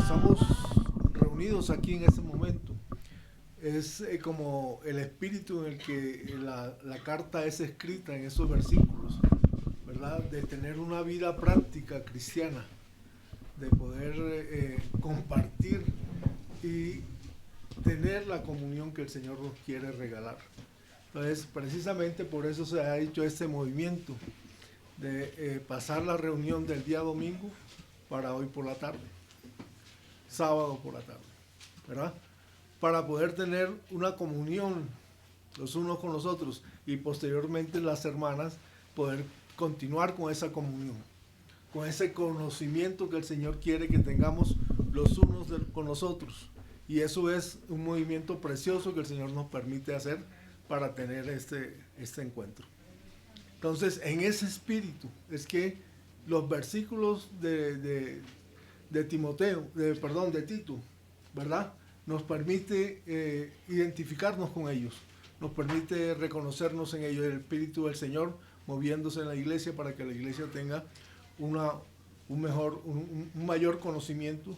estamos reunidos aquí en este momento es como el espíritu en el que la carta es escrita en esos versículos, ¿verdad? De tener una vida práctica cristiana, de poder compartir y tener la comunión que el Señor nos quiere regalar. Entonces, precisamente por eso se ha hecho este movimiento de pasar la reunión del día domingo para hoy por la tarde, sábado por la tarde, ¿verdad? Para poder tener una comunión los unos con los otros y posteriormente las hermanas poder continuar con esa comunión, con ese conocimiento que el Señor quiere que tengamos los unos con los otros. Y eso es un movimiento precioso que el Señor nos permite hacer para tener este encuentro. Entonces, en ese espíritu es que los versículos de Timoteo, de Tito, ¿verdad? Nos permite identificarnos con ellos, nos permite reconocernos en ellos, el Espíritu del Señor moviéndose en la iglesia para que la iglesia tenga un mayor conocimiento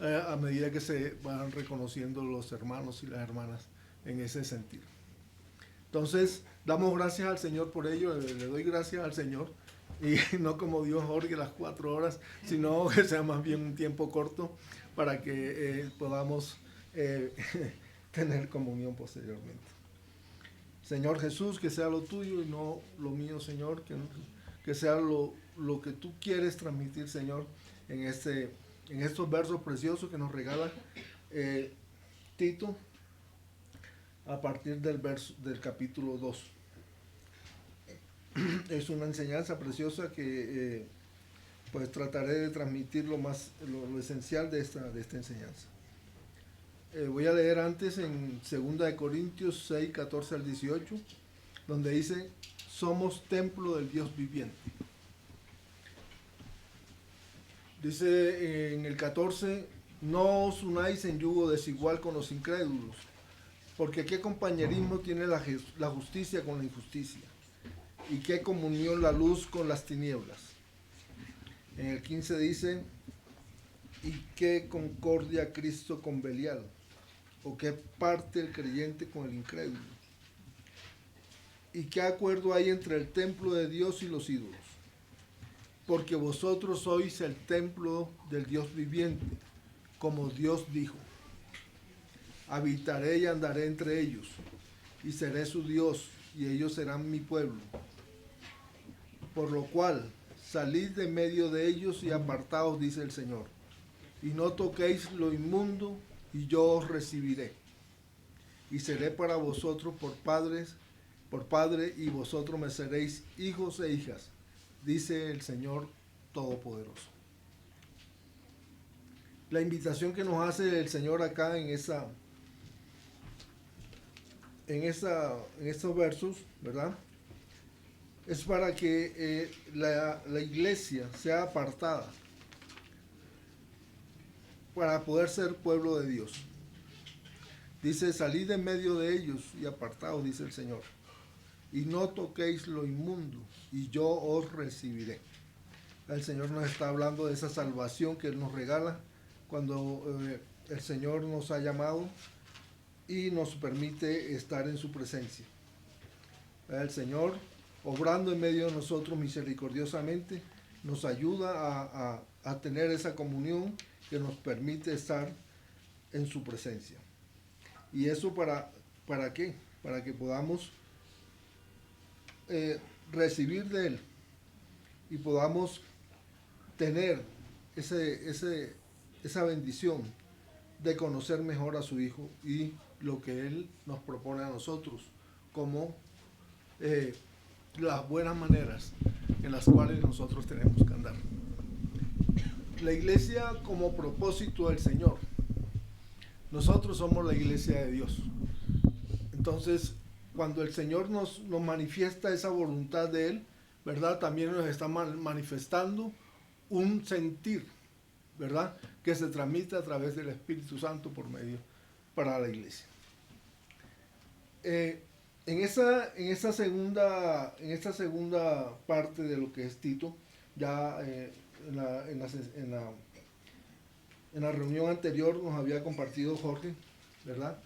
a medida que se van reconociendo los hermanos y las hermanas en ese sentido. Entonces, damos gracias al Señor por ello, le doy gracias al Señor, y no como Dios Jorge las 4 horas, sino que sea más bien un tiempo corto para que podamos tener comunión posteriormente. Señor Jesús, que sea lo tuyo y no lo mío, Señor, que sea lo que tú quieres transmitir, Señor, en estos versos preciosos que nos regala Tito a partir del capítulo 2. Es una enseñanza preciosa que pues trataré de transmitir lo esencial de esta enseñanza. Voy a leer antes en 2 Corintios 6, 14 al 18, donde dice: somos templo del Dios viviente. Dice en el 14: no os unáis en yugo desigual con los incrédulos, porque qué compañerismo tiene la justicia con la injusticia, y qué comunión la luz con las tinieblas. En el 15 dice: y qué concordia Cristo con Belial, o qué parte el creyente con el incrédulo, y qué acuerdo hay entre el templo de Dios y los ídolos, porque vosotros sois el templo del Dios viviente, como Dios dijo: habitaré y andaré entre ellos, y seré su Dios, y ellos serán mi pueblo. Por lo cual, salid de medio de ellos y apartaos, dice el Señor, y no toquéis lo inmundo, y yo os recibiré. Y seré para vosotros por padre, y vosotros me seréis hijos e hijas, dice el Señor Todopoderoso. La invitación que nos hace el Señor acá en estos versos, ¿verdad? Es para que la iglesia sea apartada para poder ser pueblo de Dios. Dice: salid en medio de ellos y apartaos, dice el Señor, y no toquéis lo inmundo, y yo os recibiré. El Señor nos está hablando de esa salvación que Él nos regala cuando el Señor nos ha llamado y nos permite estar en su presencia. El Señor, obrando en medio de nosotros misericordiosamente, nos ayuda a tener esa comunión que nos permite estar en su presencia. ¿Y eso para qué? Para que podamos recibir de Él y podamos tener esa bendición de conocer mejor a su Hijo y lo que Él nos propone a nosotros como las buenas maneras en las cuales nosotros tenemos que andar. La iglesia como propósito del Señor. Nosotros somos la iglesia de Dios. Entonces, cuando el Señor nos manifiesta esa voluntad de Él, ¿verdad? También nos está manifestando un sentir, ¿verdad? Que se transmite a través del Espíritu Santo por medio para la iglesia. En esta segunda parte de lo que es Tito, ya en en la reunión anterior nos había compartido Jorge, ¿verdad?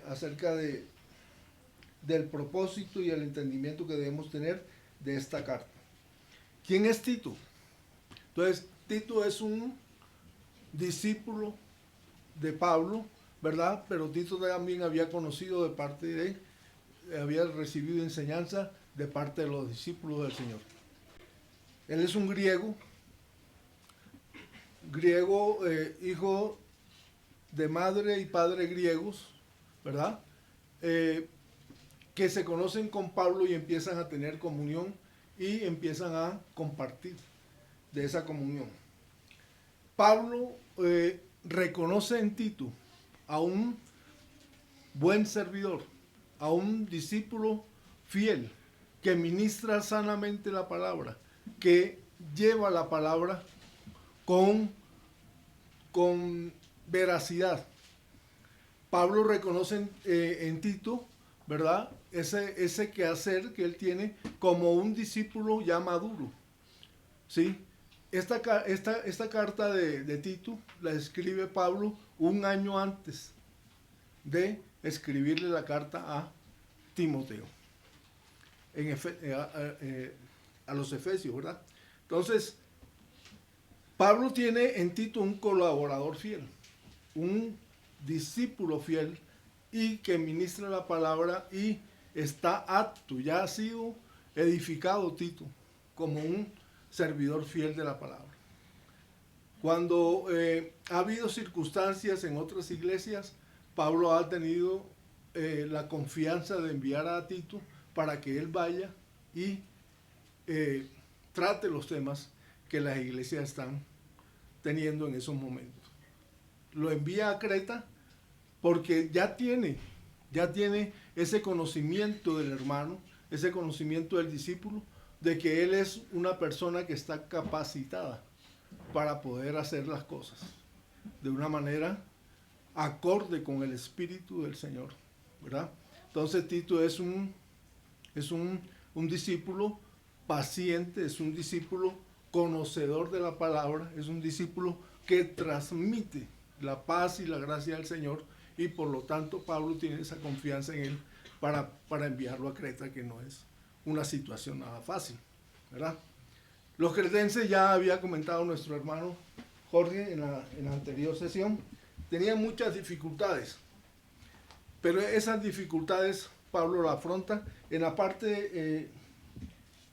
Acerca del propósito y el entendimiento que debemos tener de esta carta. ¿Quién es Tito? Entonces, Tito es un discípulo de Pablo, ¿verdad? Pero Tito también había conocido de parte de, había recibido enseñanza de parte de los discípulos del Señor. Él es un griego, hijo de madre y padre griegos, ¿verdad? Que se conocen con Pablo y empiezan a tener comunión y empiezan a compartir de esa comunión. Pablo reconoce en Tito a un buen servidor, a un discípulo fiel, que ministra sanamente la palabra, que lleva la palabra con veracidad. Pablo reconoce en Tito, ¿verdad? Ese quehacer que él tiene como un discípulo ya maduro, ¿sí? Esta carta de Tito la escribe Pablo un año antes de escribirle la carta a Timoteo, a los Efesios, ¿verdad? Entonces, Pablo tiene en Tito un colaborador fiel, un discípulo fiel y que ministra la palabra y está apto, ya ha sido edificado Tito como un servidor fiel de la palabra. Cuando ha habido circunstancias en otras iglesias, Pablo ha tenido la confianza de enviar a Tito para que él vaya y trate los temas que las iglesias están teniendo en esos momentos. Lo envía a Creta porque ya tiene ese conocimiento del hermano, ese conocimiento del discípulo, de que él es una persona que está capacitada para poder hacer las cosas de una manera acorde con el Espíritu del Señor, ¿verdad? Entonces Tito es un discípulo paciente, es un discípulo conocedor de la palabra, es un discípulo que transmite la paz y la gracia del Señor, y por lo tanto Pablo tiene esa confianza en él para enviarlo a Creta, que no es una situación nada fácil, ¿verdad? Los cretenses, ya había comentado nuestro hermano Jorge en la anterior sesión, tenían muchas dificultades, pero esas dificultades Pablo la afronta en la parte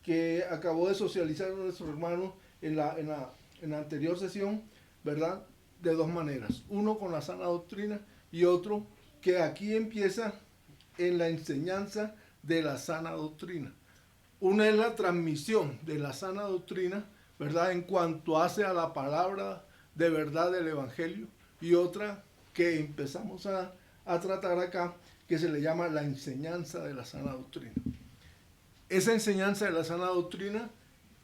que acabó de socializar nuestro hermano en la anterior sesión, ¿verdad? De dos maneras, uno con la sana doctrina y otro que aquí empieza en la enseñanza de la sana doctrina. Una es la transmisión de la sana doctrina, ¿verdad? En cuanto hace a la palabra de verdad del Evangelio, y otra que empezamos a tratar acá, que se le llama la enseñanza de la sana doctrina. Esa enseñanza de la sana doctrina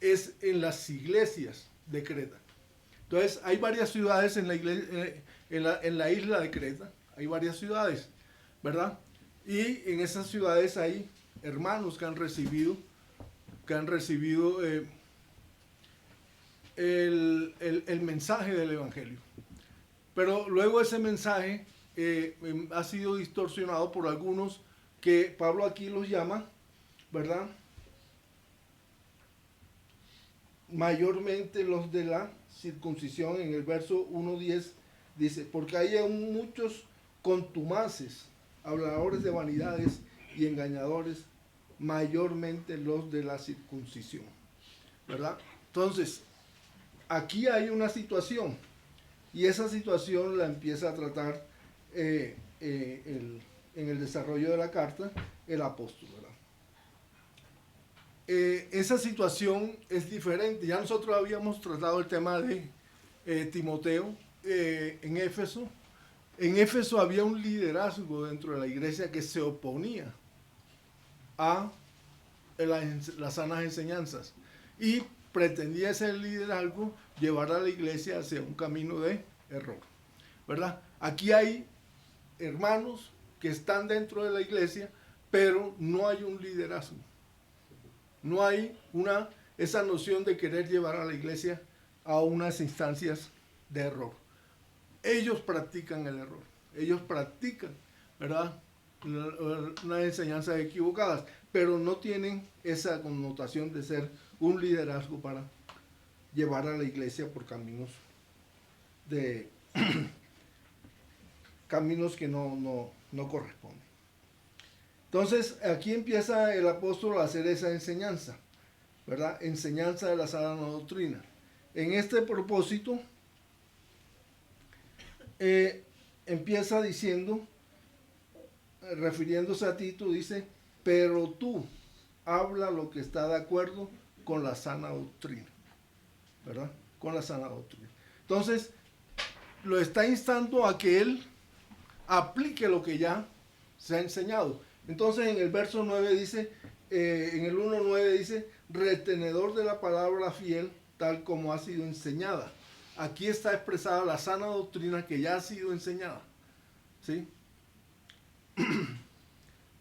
es en las iglesias de Creta. Entonces, hay varias ciudades en la isla de Creta, hay varias ciudades, ¿verdad? Y en esas ciudades hay hermanos que han recibido el mensaje del Evangelio. Pero luego ese mensaje ha sido distorsionado por algunos que Pablo aquí los llama, ¿verdad? Mayormente los de la circuncisión. En el verso 1:10 dice, porque hay aún muchos contumaces, habladores de vanidades y engañadores, mayormente los de la circuncisión, ¿verdad? Entonces, aquí hay una situación, y esa situación la empieza a tratar en el desarrollo de la carta el apóstol, ¿verdad? Esa situación es diferente. Ya nosotros habíamos tratado el tema de Timoteo en Éfeso. En Éfeso había un liderazgo dentro de la iglesia que se oponía a las sanas enseñanzas y pretendía ese liderazgo llevar a la iglesia hacia un camino de error, ¿verdad? Aquí hay hermanos que están dentro de la iglesia, pero no hay un liderazgo. No hay esa noción de querer llevar a la iglesia a unas instancias de error. ellos practican el error, ellos practican, ¿verdad?, unas enseñanzas equivocadas, pero no tienen esa connotación de ser un liderazgo para llevar a la iglesia por caminos caminos que no corresponden. Entonces, aquí empieza el apóstol a hacer esa enseñanza, ¿verdad? Enseñanza de la sana doctrina. En este propósito, empieza diciendo, refiriéndose a Tito, dice, pero tú habla lo que está de acuerdo con la sana doctrina, ¿verdad? Con la sana doctrina. Entonces, lo está instando a que él aplique lo que ya se ha enseñado. Entonces, en el verso 9 dice, en el 1:9 dice, retenedor de la palabra fiel, tal como ha sido enseñada. Aquí está expresada la sana doctrina que ya ha sido enseñada, ¿sí?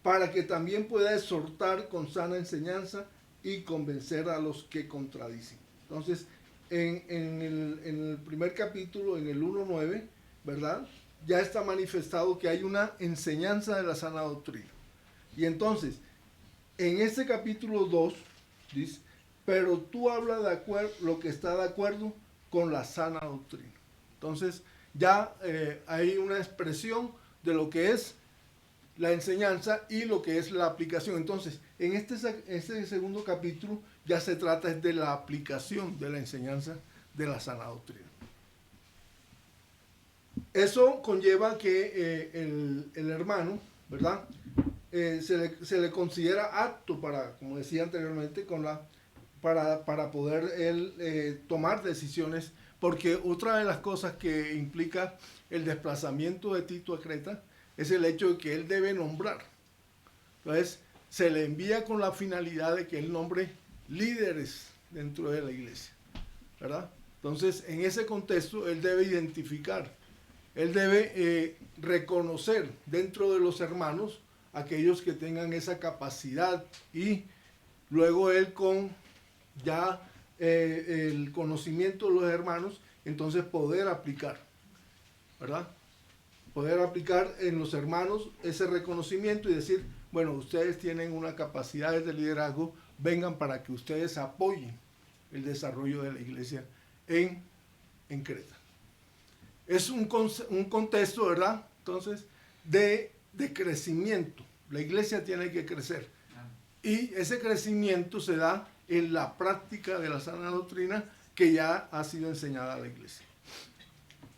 Para que también pueda exhortar con sana enseñanza y convencer a los que contradicen. Entonces, en el primer capítulo, en el 1:9, ¿verdad?, ya está manifestado que hay una enseñanza de la sana doctrina. Y entonces, en este capítulo 2, dice, pero tú hablas de acuerdo, lo que está de acuerdo con la sana doctrina. Entonces, ya hay una expresión de lo que es la enseñanza y lo que es la aplicación. Entonces, en este segundo capítulo ya se trata de la aplicación de la enseñanza de la sana doctrina. Eso conlleva que el hermano, ¿verdad?, se le considera apto para, como decía anteriormente, para poder él tomar decisiones, porque otra de las cosas que implica el desplazamiento de Tito a Creta es el hecho de que él debe nombrar. Entonces, se le envía con la finalidad de que él nombre líderes dentro de la iglesia, ¿verdad? Entonces, en ese contexto, él debe identificar, él debe reconocer dentro de los hermanos aquellos que tengan esa capacidad y luego él con ya el conocimiento de los hermanos, entonces poder aplicar, ¿verdad? Poder aplicar en los hermanos ese reconocimiento y decir, bueno, ustedes tienen una capacidad de liderazgo, vengan para que ustedes apoyen el desarrollo de la iglesia en Creta. Es un contexto, ¿verdad?, entonces, de crecimiento. La iglesia tiene que crecer. Y ese crecimiento se da en la práctica de la sana doctrina que ya ha sido enseñada a la iglesia.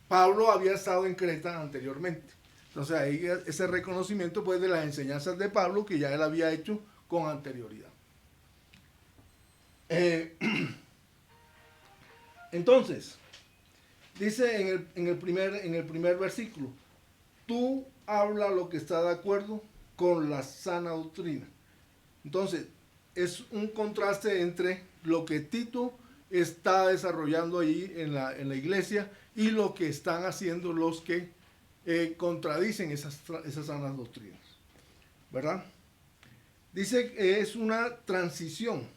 Pablo había estado en Creta anteriormente. Entonces ahí ese reconocimiento pues de las enseñanzas de Pablo que ya él había hecho con anterioridad. Entonces, dice en el primer versículo, tú habla lo que está de acuerdo con la sana doctrina. Entonces, es un contraste entre lo que Tito está desarrollando allí en la iglesia y lo que están haciendo los que contradicen esas sanas doctrinas, ¿verdad? Dice que es una transición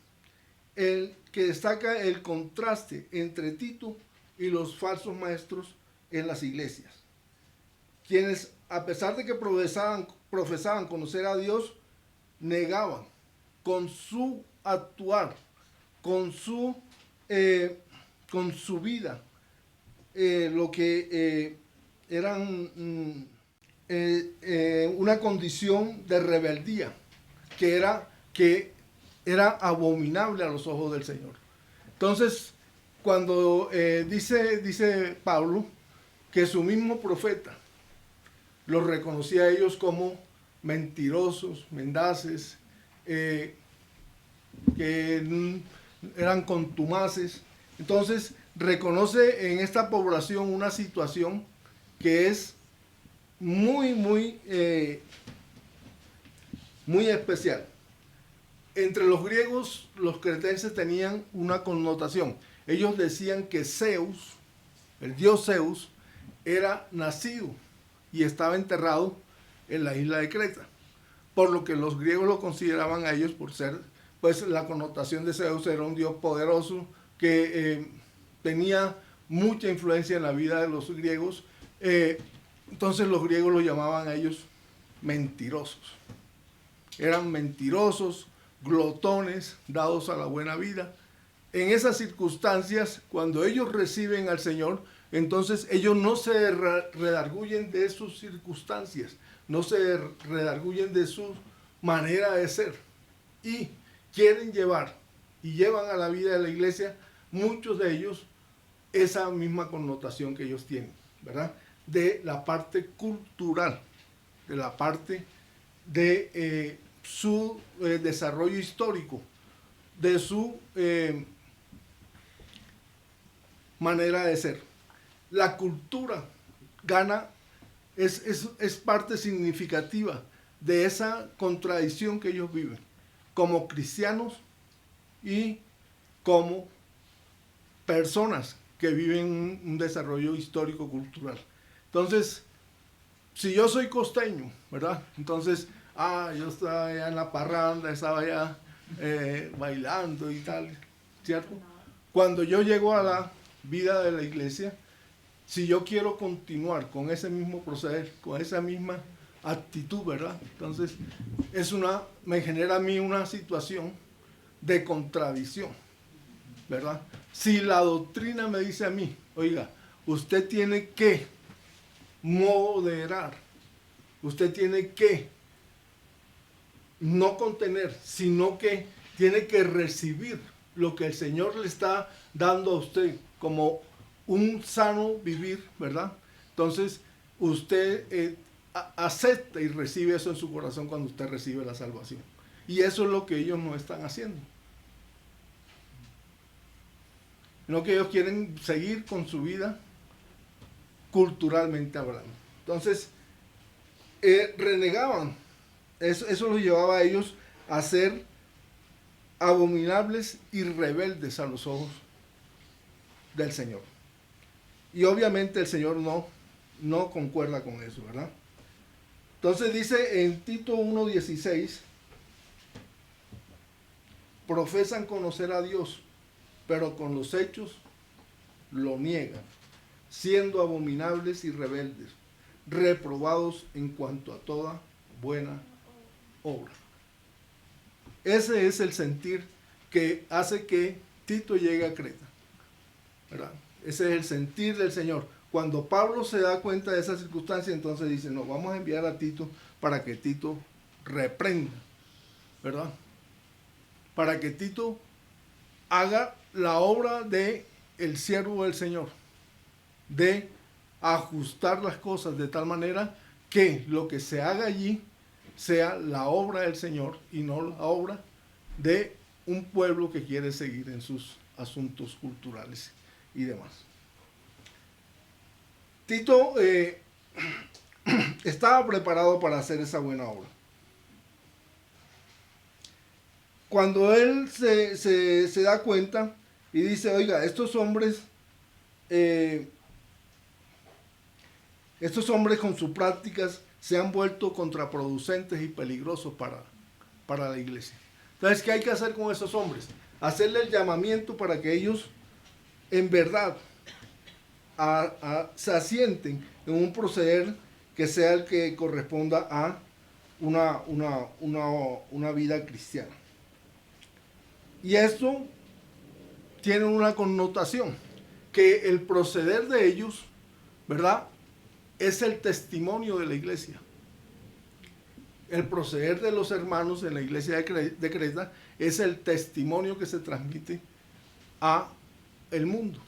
que destaca el contraste entre Tito y los falsos maestros en las iglesias, quienes a pesar de que profesaban conocer a Dios, negaban con su actuar, con su vida, lo que eran una condición de rebeldía que era abominable a los ojos del Señor. Entonces, cuando dice Pablo que su mismo profeta los reconocía a ellos como mentirosos, mendaces, que eran contumaces, entonces reconoce en esta población una situación que es muy especial. Entre los griegos, los cretenses tenían una connotación. Ellos decían que Zeus, el dios Zeus, era nacido y estaba enterrado en la isla de Creta, por lo que los griegos lo consideraban a ellos por ser, pues la connotación de Zeus era un dios poderoso que tenía mucha influencia en la vida de los griegos, Entonces los griegos lo llamaban a ellos mentirosos. Eran mentirosos, glotones, dados a la buena vida. En esas circunstancias, cuando ellos reciben al Señor, entonces ellos no se redarguyen de sus circunstancias, no se redarguyen de su manera de ser, y quieren llevar y llevan a la vida de la iglesia, muchos de ellos, esa misma connotación que ellos tienen, ¿verdad? De la parte cultural, de la parte de su desarrollo histórico, de su manera de ser. La cultura gana, es parte significativa de esa contradicción que ellos viven, como cristianos y como personas que viven un desarrollo histórico-cultural. Entonces, si yo soy costeño, ¿verdad? Entonces, yo estaba allá en la parranda, estaba allá bailando y tal, ¿cierto? Cuando yo llego a la vida de la iglesia, si yo quiero continuar con ese mismo proceder, con esa misma actitud, ¿verdad? Entonces, me genera a mí una situación de contradicción, ¿verdad? Si la doctrina me dice a mí, oiga, usted tiene que moderar, usted tiene que no contener, sino que tiene que recibir lo que el Señor le está dando a usted como un sano vivir, ¿verdad? Entonces, usted acepta y recibe eso en su corazón cuando usted recibe la salvación. Y eso es lo que ellos no están haciendo. No, que ellos quieren seguir con su vida culturalmente hablando. Entonces, renegaban. Eso los llevaba a ellos a ser abominables y rebeldes a los ojos del Señor. Y obviamente el Señor no concuerda con eso, ¿verdad? Entonces dice en Tito 1:16, profesan conocer a Dios, pero con los hechos lo niegan, siendo abominables y rebeldes, reprobados en cuanto a toda buena obra. Ese es el sentir que hace que Tito llegue a Creta, ¿verdad? Ese es el sentir del Señor. Cuando Pablo se da cuenta de esa circunstancia, entonces dice, no, vamos a enviar a Tito para que Tito reprenda, ¿verdad? Para que Tito haga la obra de el siervo del Señor, de ajustar las cosas de tal manera que lo que se haga allí sea la obra del Señor y no la obra de un pueblo que quiere seguir en sus asuntos culturales y demás. Tito estaba preparado para hacer esa buena obra. Cuando él se da cuenta y dice, oiga, estos hombres con sus prácticas se han vuelto contraproducentes y peligrosos para la iglesia. Entonces, ¿qué hay que hacer con esos hombres? Hacerle el llamamiento para que ellos, en verdad, se asienten en un proceder que sea el que corresponda a una vida cristiana. Y esto tiene una connotación, que el proceder de ellos, ¿verdad?, es el testimonio de la iglesia. El proceder de los hermanos en la iglesia de Creta es el testimonio que se transmite a el mundo.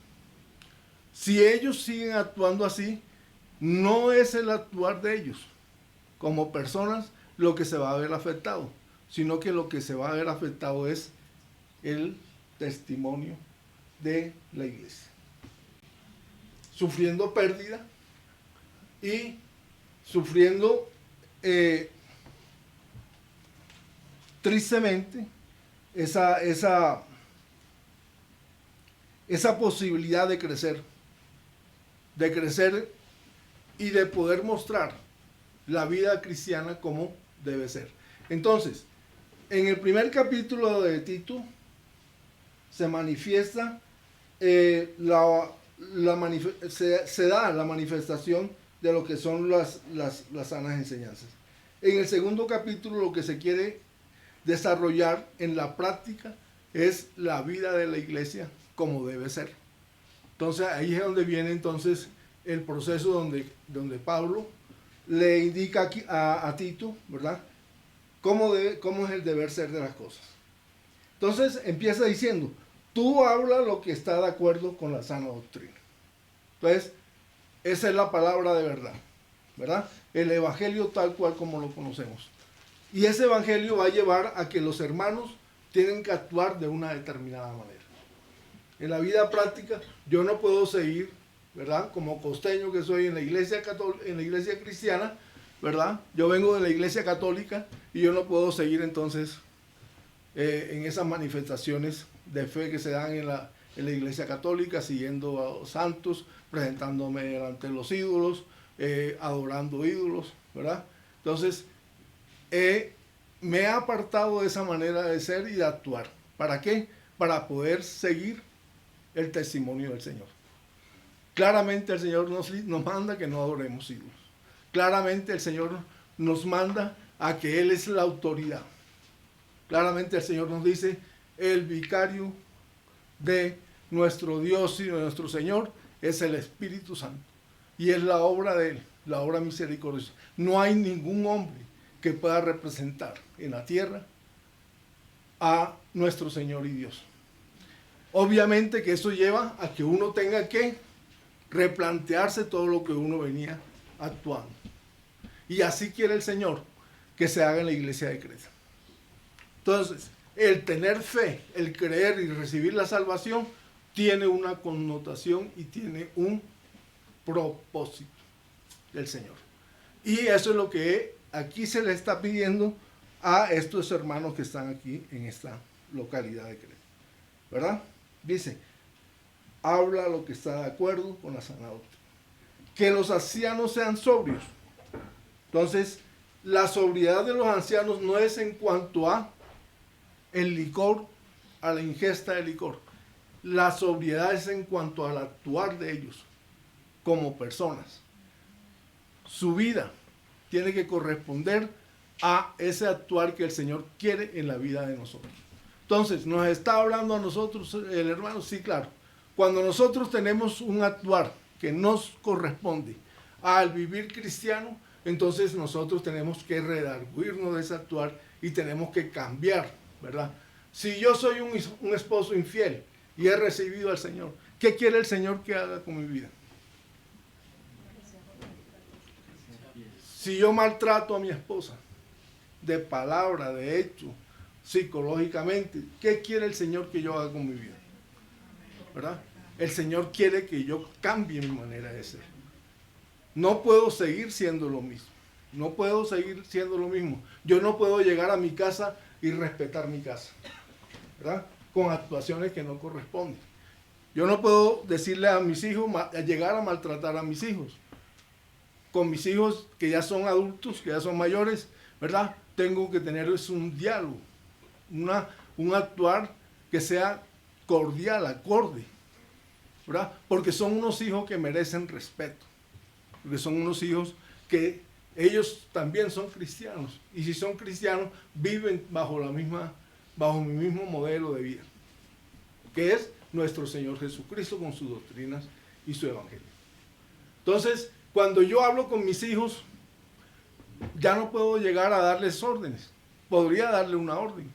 Si ellos siguen actuando así, no es el actuar de ellos como personas lo que se va a ver afectado, sino que lo que se va a ver afectado es el testimonio de la iglesia. Sufriendo pérdida y sufriendo tristemente esa posibilidad de crecer y de poder mostrar la vida cristiana como debe ser. Entonces, en el primer capítulo de Tito se manifiesta se da la manifestación de lo que son las sanas enseñanzas. En el segundo capítulo lo que se quiere desarrollar en la práctica es la vida de la iglesia como debe ser. Entonces ahí es donde viene entonces el proceso donde Pablo le indica aquí a Tito, ¿verdad? Cómo es el deber ser de las cosas. Entonces empieza diciendo, tú habla lo que está de acuerdo con la sana doctrina. Entonces, esa es la palabra de verdad, ¿verdad? El evangelio tal cual como lo conocemos. Y ese evangelio va a llevar a que los hermanos tienen que actuar de una determinada manera. En la vida práctica, yo no puedo seguir, ¿verdad? Como costeño que soy en la iglesia cristiana, ¿verdad? Yo vengo de la iglesia católica y yo no puedo seguir entonces en esas manifestaciones de fe que se dan en la iglesia católica, siguiendo a los santos, presentándome delante de los ídolos, adorando ídolos, ¿verdad? Entonces, me he apartado de esa manera de ser y de actuar. ¿Para qué? Para poder seguir el testimonio del Señor. Claramente el Señor nos manda que no adoremos ídolos. Claramente el Señor nos manda a que Él es la autoridad. Claramente el Señor nos dice, el vicario de nuestro Dios y de nuestro Señor es el Espíritu Santo. Y es la obra de Él, la obra misericordiosa. No hay ningún hombre que pueda representar en la tierra a nuestro Señor y Dios. Obviamente que eso lleva a que uno tenga que replantearse todo lo que uno venía actuando. Y así quiere el Señor que se haga en la iglesia de Creta. Entonces, el tener fe, el creer y recibir la salvación, tiene una connotación y tiene un propósito del Señor. Y eso es lo que aquí se le está pidiendo a estos hermanos que están aquí en esta localidad de Creta. ¿Verdad? Dice, habla lo que está de acuerdo con la sana doctrina. Que los ancianos sean sobrios. Entonces, la sobriedad de los ancianos no es en cuanto a el licor, a la ingesta de licor. La sobriedad es en cuanto al actuar de ellos como personas. Su vida tiene que corresponder a ese actuar que el Señor quiere en la vida de nosotros. Entonces, ¿nos está hablando a nosotros el hermano? Sí, claro. Cuando nosotros tenemos un actuar que nos corresponde al vivir cristiano, entonces nosotros tenemos que redarguirnos de ese actuar y tenemos que cambiar, ¿verdad? Si yo soy un esposo infiel y he recibido al Señor, ¿qué quiere el Señor que haga con mi vida? Si yo maltrato a mi esposa, de palabra, de hecho, psicológicamente, ¿qué quiere el Señor que yo haga con mi vida? ¿Verdad? El Señor quiere que yo cambie mi manera de ser. No puedo seguir siendo lo mismo. No puedo seguir siendo lo mismo. Yo no puedo llegar a mi casa y respetar mi casa, ¿verdad? Con actuaciones que no corresponden. Yo no puedo decirle a mis hijos, llegar a maltratar a mis hijos. Con mis hijos que ya son adultos, que ya son mayores, ¿verdad? Tengo que tener un diálogo, un actuar que sea cordial, acorde, ¿verdad? Porque son unos hijos que merecen respeto, porque son unos hijos que ellos también son cristianos, y si son cristianos viven bajo mi mismo modelo de vida, que es nuestro Señor Jesucristo con sus doctrinas y su evangelio. Entonces, cuando yo hablo con mis hijos, ya no puedo llegar a darles órdenes. Podría darle una orden,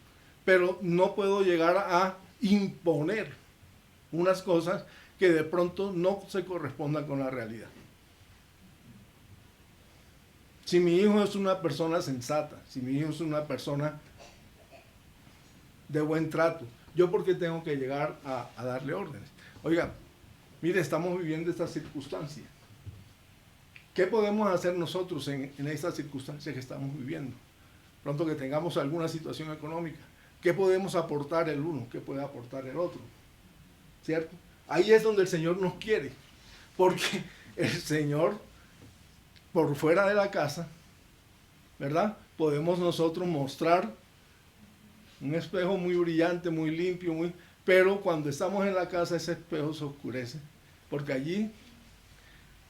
pero no puedo llegar a imponer unas cosas que de pronto no se correspondan con la realidad. Si mi hijo es una persona sensata, si mi hijo es una persona de buen trato, ¿yo por qué tengo que llegar a darle órdenes? Oiga, mire, estamos viviendo esta circunstancia. ¿Qué podemos hacer nosotros en estas circunstancias que estamos viviendo? Pronto que tengamos alguna situación económica, ¿qué podemos aportar el uno? ¿Qué puede aportar el otro? ¿Cierto? Ahí es donde el Señor nos quiere, porque el Señor, por fuera de la casa, ¿verdad? Podemos nosotros mostrar un espejo muy brillante, muy limpio, pero cuando estamos en la casa ese espejo se oscurece, porque allí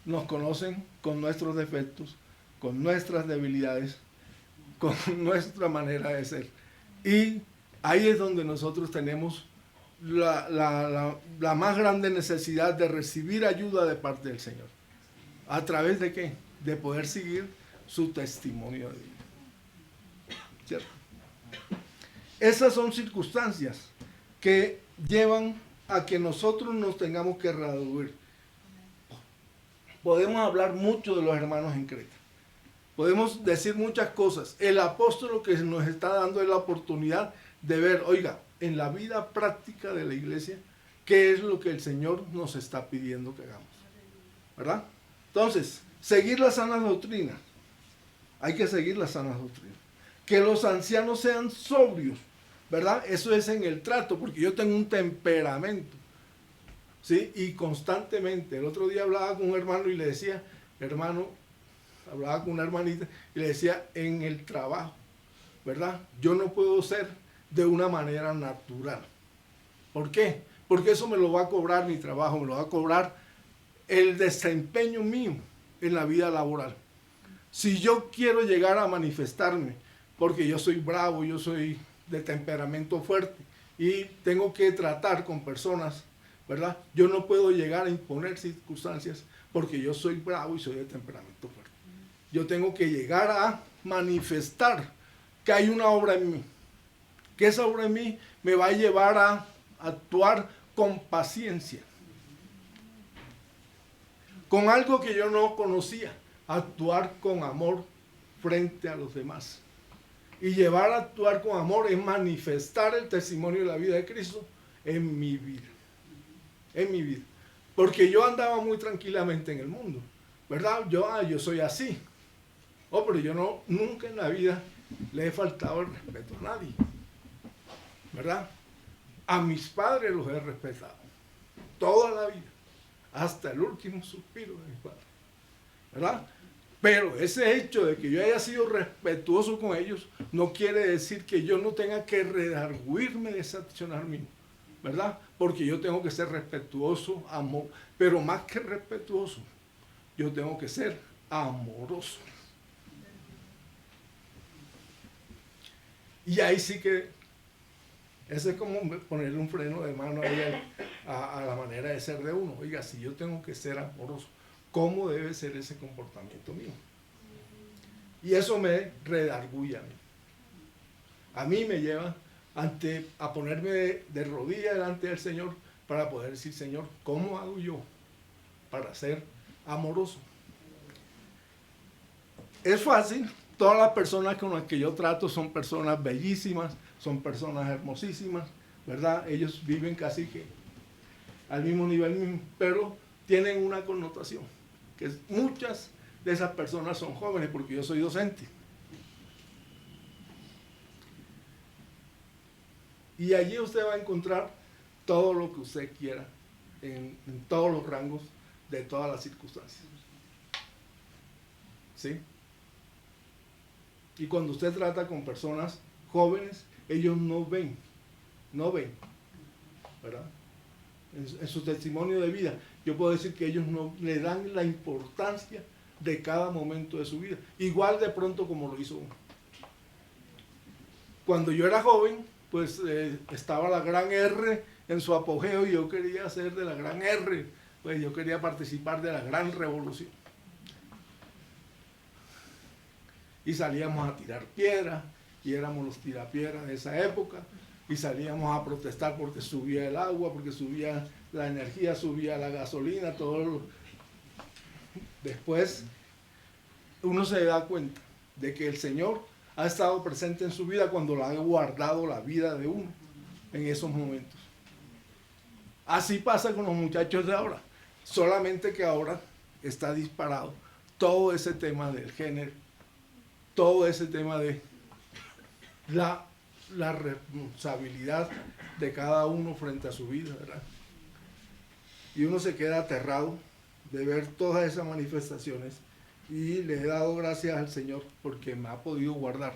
nos conocen con nuestros defectos, con nuestras debilidades, con nuestra manera de ser. Y ahí es donde nosotros tenemos la más grande necesidad de recibir ayuda de parte del Señor. ¿A través de qué? De poder seguir su testimonio de vida. ¿Cierto? Esas son circunstancias que llevan a que nosotros nos tengamos que redarguir. Podemos hablar mucho de los hermanos en Creta. Podemos decir muchas cosas. El apóstol lo que nos está dando es la oportunidad de ver, oiga, en la vida práctica de la iglesia, qué es lo que el Señor nos está pidiendo que hagamos. ¿Verdad? Entonces, seguir las sanas doctrinas. Hay que seguir las sanas doctrinas. Que los ancianos sean sobrios, ¿verdad? Eso es en el trato, porque yo tengo un temperamento, ¿sí? Y constantemente, el otro día hablaba con un hermano y le decía, hermano, hablaba con una hermanita y le decía, en el trabajo, ¿verdad? Yo no puedo ser de una manera natural. ¿Por qué? Porque eso me lo va a cobrar mi trabajo, me lo va a cobrar el desempeño mío en la vida laboral. Si yo quiero llegar a manifestarme, porque yo soy bravo, yo soy de temperamento fuerte y tengo que tratar con personas, ¿verdad? Yo no puedo llegar a imponer circunstancias porque yo soy bravo y soy de temperamento fuerte. Yo tengo que llegar a manifestar que hay una obra en mí, que esa obra en mí me va a llevar a actuar con paciencia, con algo que yo no conocía, actuar con amor frente a los demás. Y llevar a actuar con amor es manifestar el testimonio de la vida de Cristo en mi vida. En mi vida. Porque yo andaba muy tranquilamente en el mundo, ¿verdad? Yo soy así. Oh, pero yo nunca en la vida le he faltado el respeto a nadie, ¿verdad? A mis padres los he respetado toda la vida, hasta el último suspiro de mis padres, ¿verdad? Pero ese hecho de que yo haya sido respetuoso con ellos no quiere decir que yo no tenga que redarguirme de ese accionar mío, ¿verdad? Porque yo tengo que ser respetuoso, amor, pero más que respetuoso, yo tengo que ser amoroso. Y ahí sí que, eso es como ponerle un freno de mano ahí a la manera de ser de uno. Oiga, si yo tengo que ser amoroso, ¿cómo debe ser ese comportamiento mío? Y eso me redarguye a mí. A mí me lleva a ponerme de rodillas delante del Señor para poder decir, Señor, ¿cómo hago yo para ser amoroso? Es fácil. Todas las personas con las que yo trato son personas bellísimas, son personas hermosísimas, ¿verdad? Ellos viven casi que al mismo nivel mismo, pero tienen una connotación, que muchas de esas personas son jóvenes, porque yo soy docente. Y allí usted va a encontrar todo lo que usted quiera, en todos los rangos de todas las circunstancias. ¿Sí? Y cuando usted trata con personas jóvenes, ellos no ven, ¿verdad? En su testimonio de vida, yo puedo decir que ellos no le dan la importancia de cada momento de su vida, igual de pronto como lo hizo uno. Cuando yo era joven, pues estaba la gran R en su apogeo y yo quería ser de la gran R, pues yo quería participar de la gran revolución. Y salíamos a tirar piedras, y éramos los tirapiedras de esa época, y salíamos a protestar porque subía el agua, porque subía la energía, subía la gasolina, todo. Después uno se da cuenta de que el Señor ha estado presente en su vida cuando le ha guardado la vida de uno en esos momentos. Así pasa con los muchachos de ahora, solamente que ahora está disparado todo ese tema del género, todo ese tema de la responsabilidad de cada uno frente a su vida, ¿verdad? Y uno se queda aterrado de ver todas esas manifestaciones, y le he dado gracias al Señor porque me ha podido guardar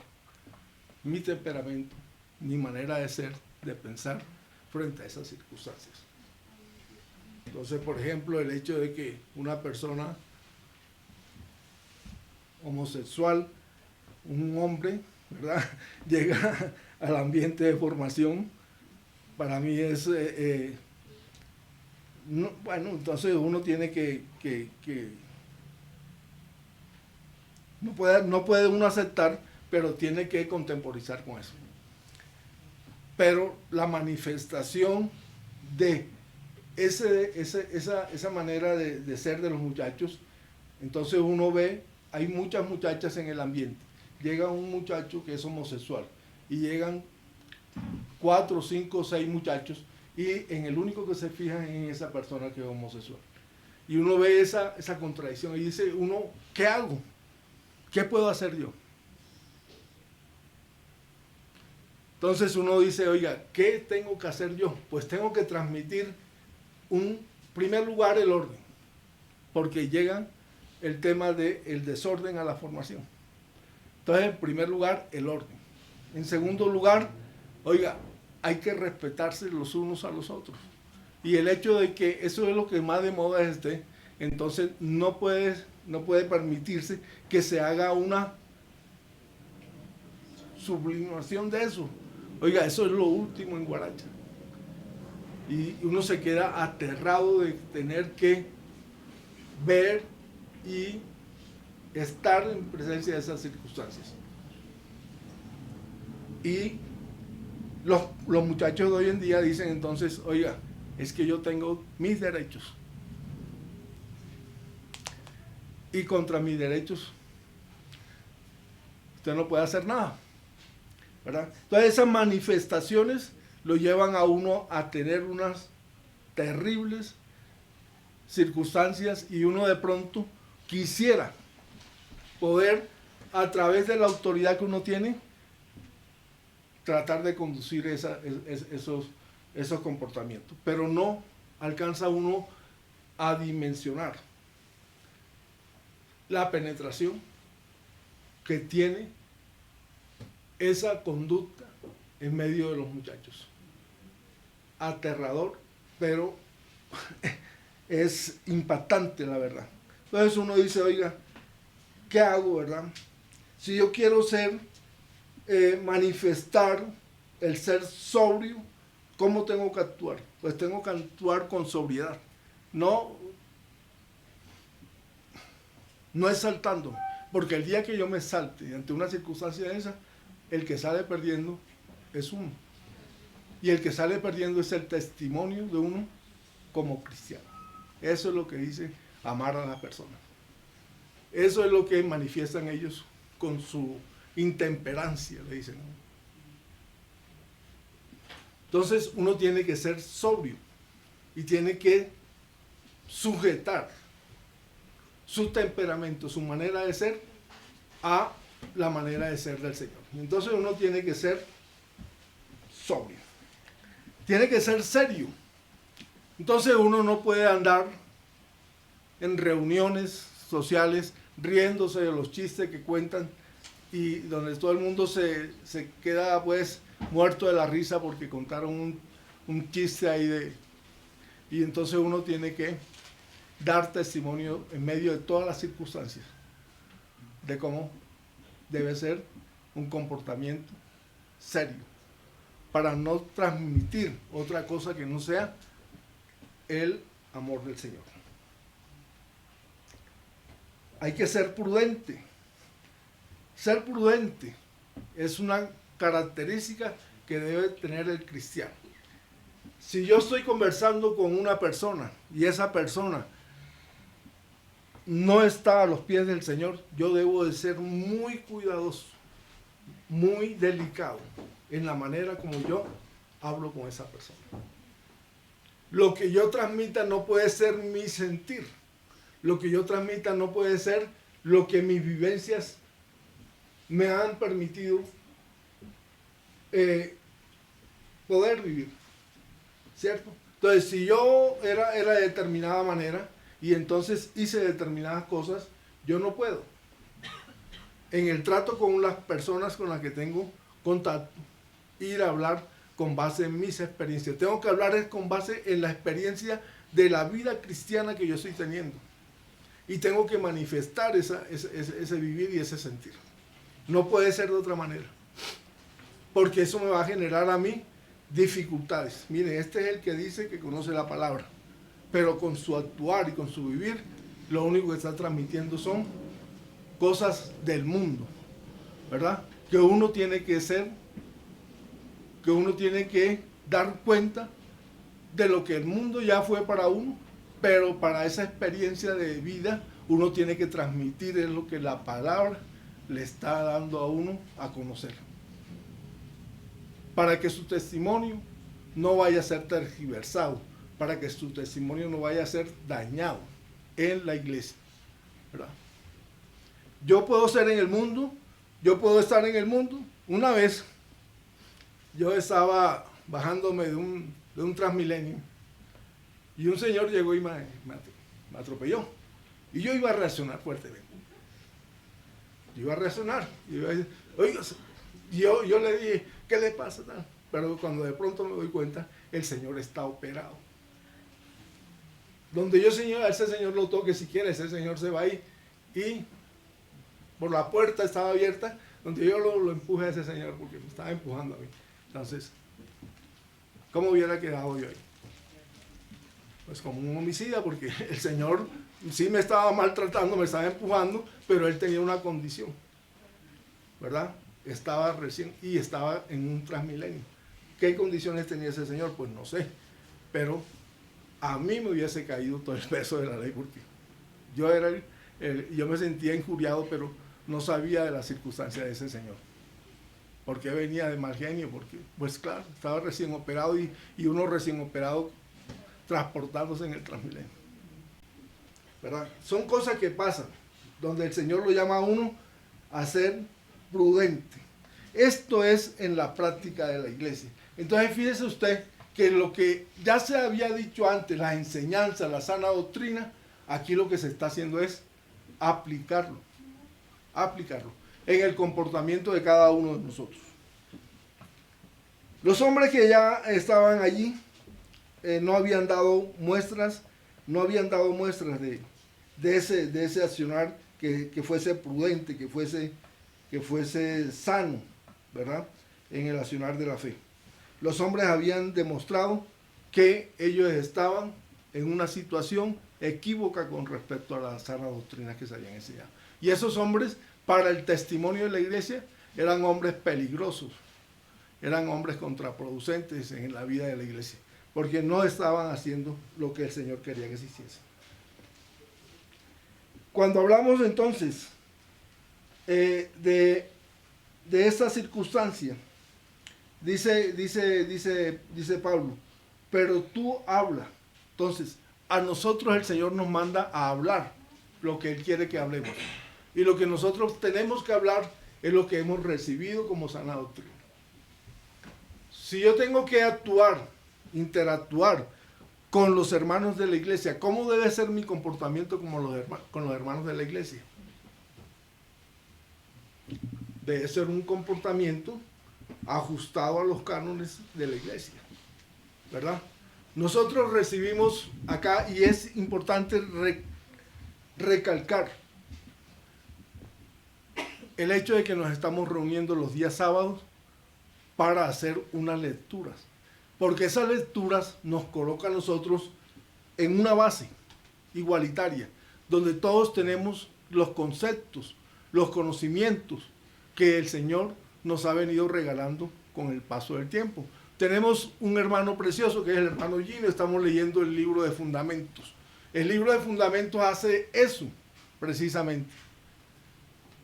mi temperamento, mi manera de ser, de pensar frente a esas circunstancias. Entonces, por ejemplo, el hecho de que una persona homosexual, un hombre, ¿verdad? Llega al ambiente de formación, para mí es, no, bueno, entonces uno tiene que no puede uno aceptar, pero tiene que contemporizar con eso. Pero la manifestación de esa manera de ser de los muchachos, entonces uno ve, hay muchas muchachas en el ambiente. Llega un muchacho que es homosexual y llegan 4, 5, 6 muchachos y en el único que se fijan es en esa persona que es homosexual. Y uno ve esa contradicción y dice uno, ¿qué hago? ¿Qué puedo hacer yo? Entonces uno dice, oiga, ¿qué tengo que hacer yo? Pues tengo que transmitir, en primer lugar, el orden, porque llega el tema del desorden a la formación. Entonces, en primer lugar, el orden. En segundo lugar, oiga, hay que respetarse los unos a los otros. Y el hecho de que eso es lo que más de moda esté, entonces no puede permitirse que se haga una sublimación de eso. Oiga, eso es lo último en Guaracha. Y uno se queda aterrado de tener que ver y estar en presencia de esas circunstancias. Y los muchachos de hoy en día dicen entonces, oiga, es que yo tengo mis derechos. Y contra mis derechos usted no puede hacer nada, ¿verdad? Entonces esas manifestaciones lo llevan a uno a tener unas terribles circunstancias y uno de pronto quisiera poder, a través de la autoridad que uno tiene, tratar de conducir esos comportamientos, pero no alcanza uno a dimensionar la penetración que tiene esa conducta en medio de los muchachos. Aterrador, pero es impactante, la verdad. Entonces uno dice, oiga, ¿qué hago, verdad? Si yo quiero manifestar el ser sobrio, ¿cómo tengo que actuar? Pues tengo que actuar con sobriedad. No exaltando, porque el día que yo me salte ante una circunstancia esa, el que sale perdiendo es uno. Y el que sale perdiendo es el testimonio de uno como cristiano. Eso es lo que dice amar a las personas. Eso es lo que manifiestan ellos con su intemperancia, le dicen. Entonces uno tiene que ser sobrio y tiene que sujetar su temperamento, su manera de ser, a la manera de ser del Señor. Entonces uno tiene que ser sobrio. Tiene que ser serio. Entonces uno no puede andar en reuniones sociales riéndose de los chistes que cuentan y donde todo el mundo se queda pues muerto de la risa porque contaron un chiste ahí y entonces uno tiene que dar testimonio en medio de todas las circunstancias de cómo debe ser un comportamiento serio para no transmitir otra cosa que no sea el amor del Señor. Hay que ser prudente. Ser prudente es una característica que debe tener el cristiano. Si yo estoy conversando con una persona y esa persona no está a los pies del Señor, yo debo de ser muy cuidadoso, muy delicado en la manera como yo hablo con esa persona. Lo que yo transmita no puede ser mi sentir. Lo que yo transmita no puede ser lo que mis vivencias me han permitido poder vivir, ¿cierto? Entonces, si yo era de determinada manera y entonces hice determinadas cosas, yo no puedo. En el trato con las personas con las que tengo contacto, ir a hablar con base en mis experiencias. Tengo que hablar con base en la experiencia de la vida cristiana que yo estoy teniendo. y tengo que manifestar ese vivir y ese sentir. No puede ser de otra manera, porque eso me va a generar a mí dificultades. Miren, este es el que dice que conoce la palabra, pero con su actuar y con su vivir, lo único que está transmitiendo son cosas del mundo, ¿verdad? Que uno tiene que ser, que uno tiene que dar cuenta de lo que el mundo ya fue para uno, pero para esa experiencia de vida uno tiene que transmitir es lo que la palabra le está dando a uno a conocer, para que su testimonio no vaya a ser tergiversado, para que su testimonio no vaya a ser dañado en la iglesia, ¿verdad? Yo puedo ser en el mundo, yo puedo estar en el mundo. Una vez yo estaba bajándome de un Transmilenio y un señor llegó y me atropelló, y yo iba a reaccionar fuertemente. Yo iba a reaccionar, oiga, yo le dije, ¿qué le pasa? Pero cuando de pronto me doy cuenta, el señor está operado. Donde yo a ese señor lo toque, si quiere, ese señor se va ahí, y por la puerta estaba abierta, donde yo lo empuje a ese señor, porque me estaba empujando a mí. Entonces, ¿cómo hubiera quedado yo ahí? Pues como un homicida, porque el señor sí me estaba maltratando, me estaba empujando, pero él tenía una condición, ¿verdad? Estaba recién y estaba en un Transmilenio. ¿Qué condiciones tenía ese señor? Pues no sé, pero a mí me hubiese caído todo el peso de la ley, porque yo me sentía injuriado, pero no sabía de las circunstancias de ese señor. ¿Por qué venía de mal genio? Porque, pues claro, estaba recién operado y uno recién operado transportándose en el Transmilenio, ¿verdad? Son cosas que pasan, donde el Señor lo llama a uno a ser prudente. Esto es en la práctica de la iglesia. Entonces fíjese usted que lo que ya se había dicho antes, la enseñanza, la sana doctrina, aquí lo que se está haciendo es aplicarlo en el comportamiento de cada uno de nosotros. Los hombres que ya estaban allí no habían dado muestras de ese accionar que fuese prudente, que fuese sano, ¿verdad? En el accionar de la fe. Los hombres habían demostrado que ellos estaban en una situación equívoca con respecto a la sana doctrina que se habían enseñado. Y esos hombres, para el testimonio de la iglesia, eran hombres peligrosos, eran hombres contraproducentes en la vida de la iglesia, porque no estaban haciendo lo que el Señor quería que se hiciese. Cuando hablamos entonces de esta circunstancia, dice Pablo, pero tú habla. Entonces, a nosotros el Señor nos manda a hablar lo que Él quiere que hablemos. Y lo que nosotros tenemos que hablar es lo que hemos recibido como sana doctrina. Si yo tengo que interactuar con los hermanos de la iglesia, ¿cómo debe ser mi comportamiento con los hermanos de la iglesia? Debe ser un comportamiento ajustado a los cánones de la iglesia, ¿verdad? Nosotros recibimos acá, y es importante recalcar el hecho de que nos estamos reuniendo los días sábados para hacer unas lecturas, porque esas lecturas nos colocan a nosotros en una base igualitaria, donde todos tenemos los conceptos, los conocimientos que el Señor nos ha venido regalando con el paso del tiempo. Tenemos un hermano precioso que es el hermano Gino, estamos leyendo el libro de Fundamentos. El libro de Fundamentos hace eso, precisamente.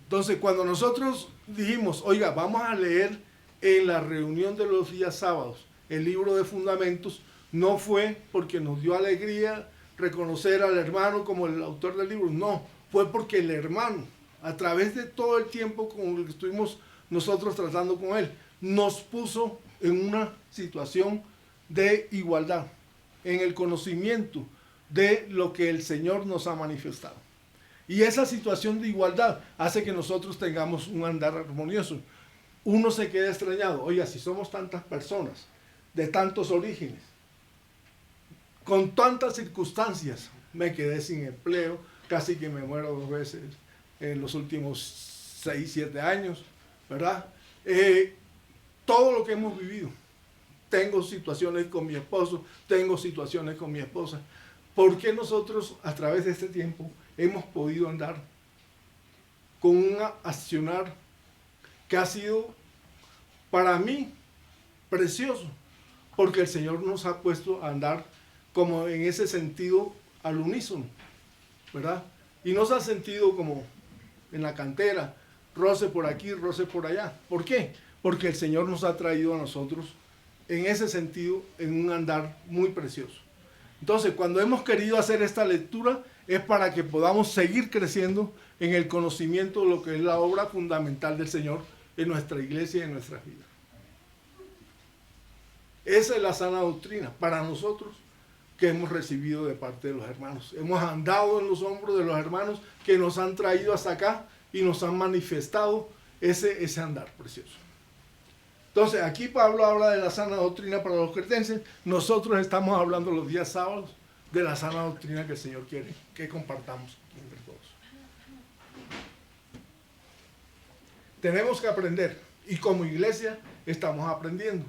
Entonces, cuando nosotros dijimos, oiga, vamos a leer en la reunión de los días sábados el libro de Fundamentos, no fue porque nos dio alegría reconocer al hermano como el autor del libro, no, fue porque el hermano, a través de todo el tiempo con el que estuvimos nosotros tratando con él, nos puso en una situación de igualdad, en el conocimiento de lo que el Señor nos ha manifestado. Y esa situación de igualdad hace que nosotros tengamos un andar armonioso. Uno se queda extrañado, oiga, si somos tantas personas, de tantos orígenes, con tantas circunstancias, me quedé sin empleo, casi que me muero 2 veces en los últimos 6, 7 años, ¿verdad? Todo lo que hemos vivido. Tengo situaciones con mi esposo, tengo situaciones con mi esposa. ¿Por qué nosotros a través de este tiempo hemos podido andar con un accionar que ha sido para mí precioso? Porque el Señor nos ha puesto a andar como en ese sentido al unísono, ¿verdad? Y nos ha sentido como en la cantera, roce por aquí, roce por allá. ¿Por qué? Porque el Señor nos ha traído a nosotros en ese sentido, en un andar muy precioso. Entonces, cuando hemos querido hacer esta lectura, es para que podamos seguir creciendo en el conocimiento de lo que es la obra fundamental del Señor en nuestra iglesia y en nuestras vidas. Esa es la sana doctrina para nosotros que hemos recibido de parte de los hermanos. Hemos andado en los hombros de los hermanos que nos han traído hasta acá y nos han manifestado ese andar precioso. Entonces, aquí Pablo habla de la sana doctrina para los cretenses. Nosotros estamos hablando los días sábados de la sana doctrina que el Señor quiere que compartamos entre todos. Tenemos que aprender, y como iglesia estamos aprendiendo.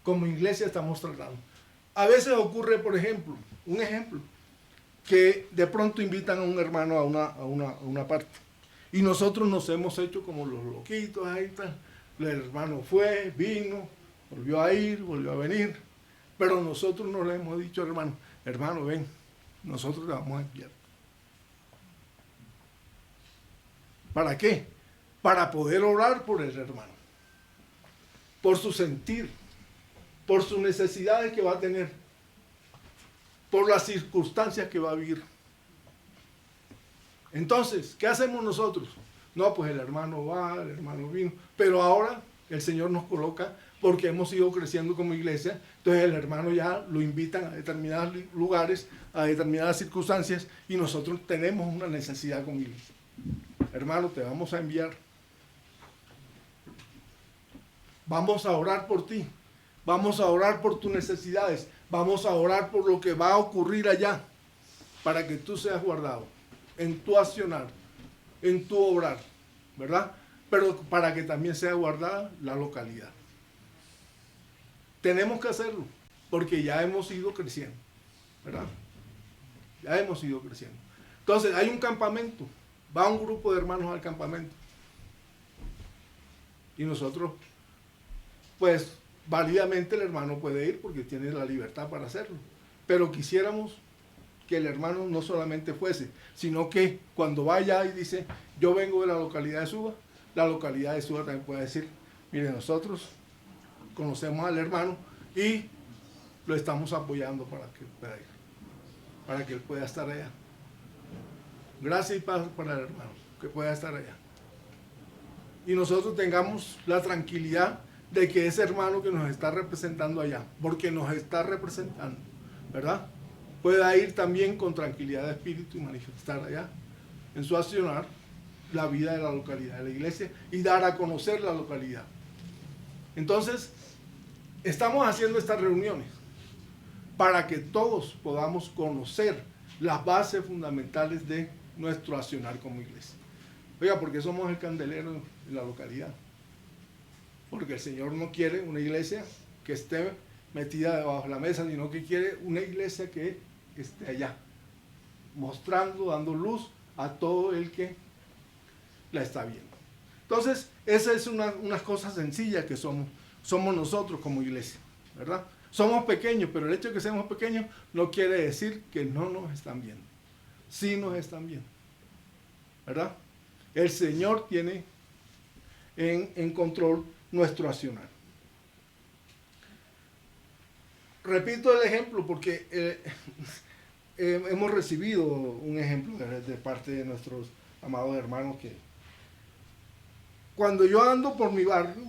Como iglesia estamos tratando. A veces ocurre, por ejemplo, un ejemplo, que de pronto invitan a un hermano a una parte. Y nosotros nos hemos hecho como los loquitos, ahí está. El hermano fue, vino, volvió a ir, volvió a venir. Pero nosotros no le hemos dicho, hermano, ven, nosotros le vamos a enviar. ¿Para qué? Para poder orar por el hermano, por su sentir, por sus necesidades que va a tener, por las circunstancias que va a vivir. Entonces, ¿qué hacemos nosotros? No, pues el hermano va, el hermano vino, pero ahora el Señor nos coloca, porque hemos ido creciendo como iglesia, entonces el hermano ya lo invitan a determinados lugares, a determinadas circunstancias, y nosotros tenemos una necesidad como iglesia. Hermano, te vamos a enviar. Vamos a orar por ti. Vamos a orar por tus necesidades. Vamos a orar por lo que va a ocurrir allá, para que tú seas guardado en tu accionar, en tu obrar, ¿verdad? Pero para que también sea guardada la localidad. Tenemos que hacerlo, porque ya hemos ido creciendo, ¿verdad? Ya hemos ido creciendo. Entonces, hay un campamento, va un grupo de hermanos al campamento. Y nosotros, pues, válidamente el hermano puede ir porque tiene la libertad para hacerlo. Pero quisiéramos que el hermano no solamente fuese, sino que cuando vaya y dice, yo vengo de la localidad de Suba, la localidad de Suba también puede decir, mire, nosotros conocemos al hermano y lo estamos apoyando para que pueda ir, para que él pueda estar allá. Gracia y paz para el hermano, que pueda estar allá. Y nosotros tengamos la tranquilidad de que ese hermano que nos está representando allá, porque nos está representando, ¿verdad?, pueda ir también con tranquilidad de espíritu y manifestar allá en su accionar la vida de la localidad, de la iglesia, y dar a conocer la localidad. Entonces, estamos haciendo estas reuniones para que todos podamos conocer las bases fundamentales de nuestro accionar como iglesia. Oiga, porque somos el candelero de la localidad. Porque el Señor no quiere una iglesia que esté metida debajo de la mesa, sino que quiere una iglesia que esté allá, mostrando, dando luz a todo el que la está viendo. Entonces, esa es una cosa sencilla que somos nosotros como iglesia, ¿verdad? Somos pequeños, pero el hecho de que seamos pequeños no quiere decir que no nos están viendo. Sí nos están viendo, ¿verdad? El Señor tiene en control nuestro accionar. Repito el ejemplo porque hemos recibido un ejemplo de parte de nuestros amados hermanos que cuando yo ando por mi barrio,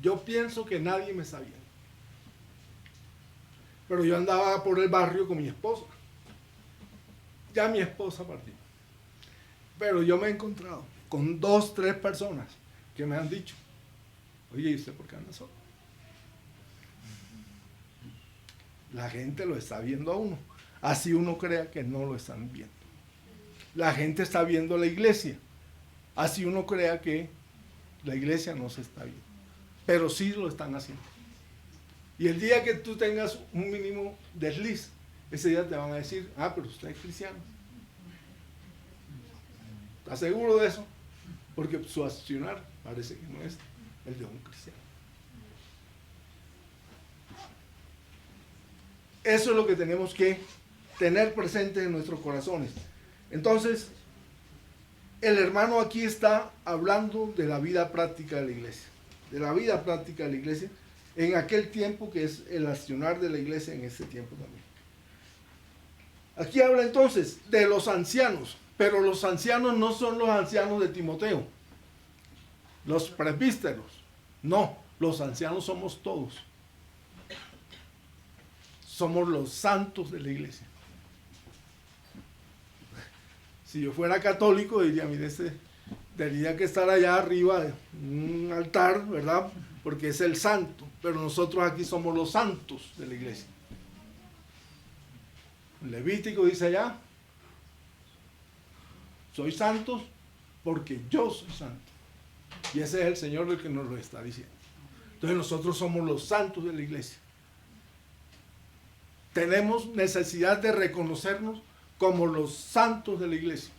yo pienso que nadie me está viendo. Pero yo andaba por el barrio con mi esposa. Ya mi esposa partió. Pero yo me he encontrado con 2, 3 personas que me han dicho, oye, ¿y usted por qué anda solo? La gente lo está viendo a uno. Así uno crea que no lo están viendo. la gente está viendo la iglesia. Así uno crea que la iglesia no se está viendo, pero sí lo están haciendo. Y el día que tú tengas un mínimo desliz, ese día te van a decir, pero usted es cristiano. ¿Estás seguro de eso? Porque su accionar parece que no es el de un cristiano. Eso es lo que tenemos que tener presente en nuestros corazones. Entonces, el hermano aquí está hablando de la vida práctica de la iglesia. De la vida práctica de la iglesia en aquel tiempo, que es el accionar de la iglesia en este tiempo también. Aquí habla entonces de los ancianos, pero los ancianos no son los ancianos de Timoteo, los presbíteros. No, los ancianos somos todos. Somos los santos de la iglesia. Si yo fuera católico, diría, mire, tendría que estar allá arriba de un altar, ¿verdad? Porque es el santo. Pero nosotros aquí somos los santos de la iglesia. El Levítico dice allá, soy santos porque yo soy santo. Y ese es el Señor el que nos lo está diciendo. Entonces nosotros somos los santos de la iglesia. Tenemos necesidad de reconocernos como los santos de la iglesia,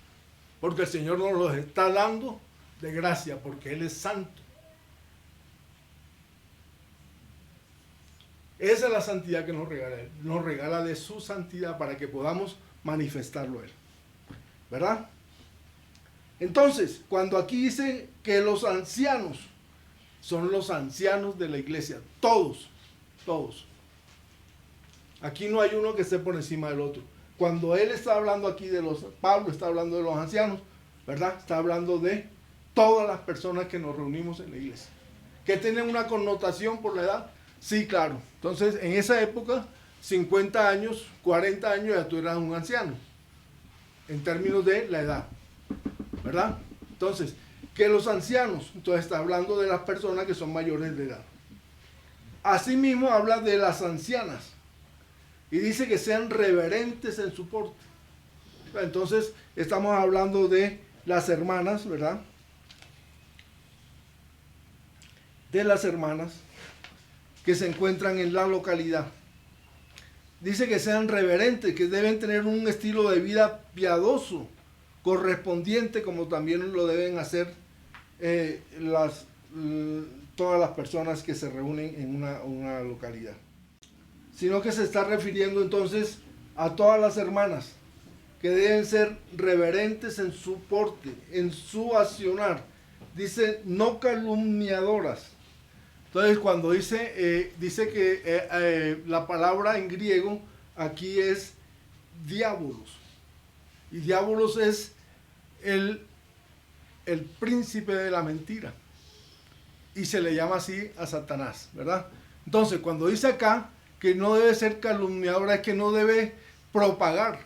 porque el Señor nos los está dando de gracia, porque Él es santo. Esa es la santidad que nos regala Él. Nos regala de su santidad para que podamos manifestarlo a Él. ¿Verdad? Entonces, cuando aquí dice que los ancianos son los ancianos de la iglesia, todos. Aquí no hay uno que esté por encima del otro. Cuando él está hablando aquí Pablo está hablando de los ancianos, ¿verdad? Está hablando de todas las personas que nos reunimos en la iglesia. ¿Que tienen una connotación por la edad? Sí, claro. Entonces, en esa época, 50 años, 40 años, ya tú eras un anciano. En términos de la edad, ¿verdad? Entonces, que los ancianos, entonces está hablando de las personas que son mayores de edad. Asimismo, habla de las ancianas. Y dice que sean reverentes en su porte. Entonces, estamos hablando de las hermanas, ¿verdad? De las hermanas que se encuentran en la localidad. Dice que sean reverentes, que deben tener un estilo de vida piadoso, correspondiente, como también lo deben hacer todas las personas que se reúnen en una localidad. Sino que se está refiriendo entonces a todas las hermanas que deben ser reverentes en su porte, en su accionar. Dice, no calumniadoras. Entonces, cuando dice que la palabra en griego aquí es diabolos. Y diabolos es el príncipe de la mentira. Y se le llama así a Satanás, ¿verdad? Entonces, cuando dice acá que no debe ser calumniadora, es que no debe propagar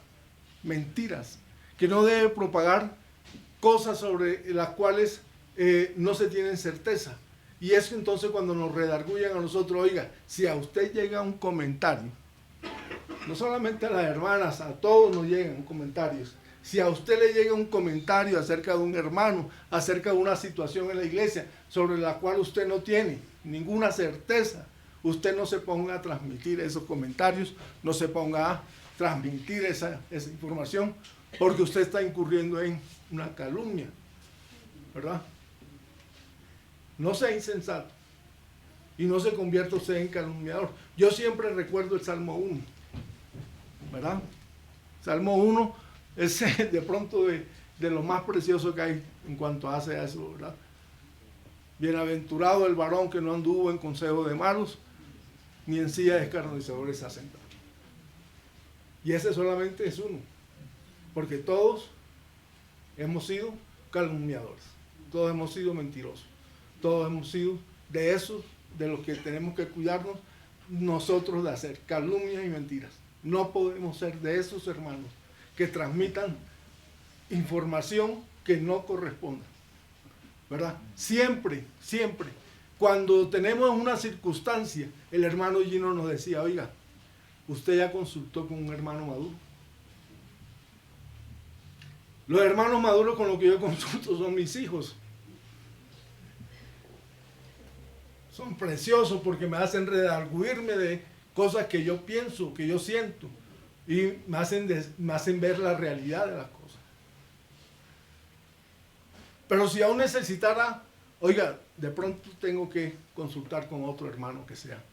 mentiras, que no debe propagar cosas sobre las cuales no se tienen certeza. Y es entonces cuando nos redargullan a nosotros, oiga, si a usted llega un comentario, no solamente a las hermanas, a todos nos llegan comentarios. Si a usted le llega un comentario acerca de un hermano, acerca de una situación en la iglesia, sobre la cual usted no tiene ninguna certeza, usted no se ponga a transmitir esos comentarios, no se ponga a transmitir esa información, porque usted está incurriendo en una calumnia, ¿verdad? No sea insensato y no se convierta usted en calumniador. Yo siempre recuerdo el Salmo 1, ¿verdad? Salmo 1 es de pronto de lo más precioso que hay en cuanto hace a eso, ¿verdad? Bienaventurado el varón que no anduvo en consejo de malos, ni en silla de escarnecedores se ha sentado. Y ese solamente es uno, porque todos hemos sido calumniadores, todos hemos sido mentirosos, todos hemos sido de esos de los que tenemos que cuidarnos nosotros de hacer calumnias y mentiras. No podemos ser de esos hermanos que transmitan información que no corresponda, ¿verdad? Siempre, cuando tenemos una circunstancia, el hermano Gino nos decía, oiga, usted ya consultó con un hermano maduro. Los hermanos maduros con los que yo consulto son mis hijos. Son preciosos porque me hacen redarguirme de cosas que yo pienso, que yo siento, y me hacen ver la realidad de las cosas. Pero si aún necesitara, oiga, de pronto tengo que consultar con otro hermano que sea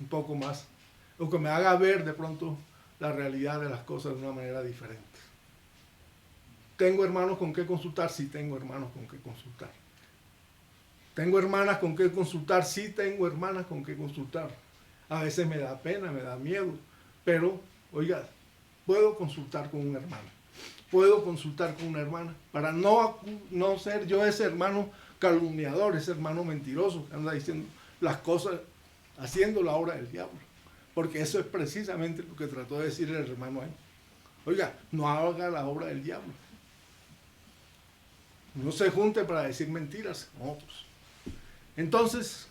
un poco más, o que me haga ver de pronto la realidad de las cosas de una manera diferente. ¿Tengo hermanos con qué consultar? Sí, tengo hermanos con qué consultar. ¿Tengo hermanas con qué consultar? Sí, tengo hermanas con qué consultar. A veces me da pena, me da miedo, pero, oiga, puedo consultar con un hermano. Puedo consultar con una hermana para no ser yo ese hermano calumniador, ese hermano mentiroso que anda diciendo las cosas, haciendo la obra del diablo. Porque eso es precisamente lo que trató de decir el hermano ahí. Oiga, no haga la obra del diablo. No se junte para decir mentiras con otros. Entonces,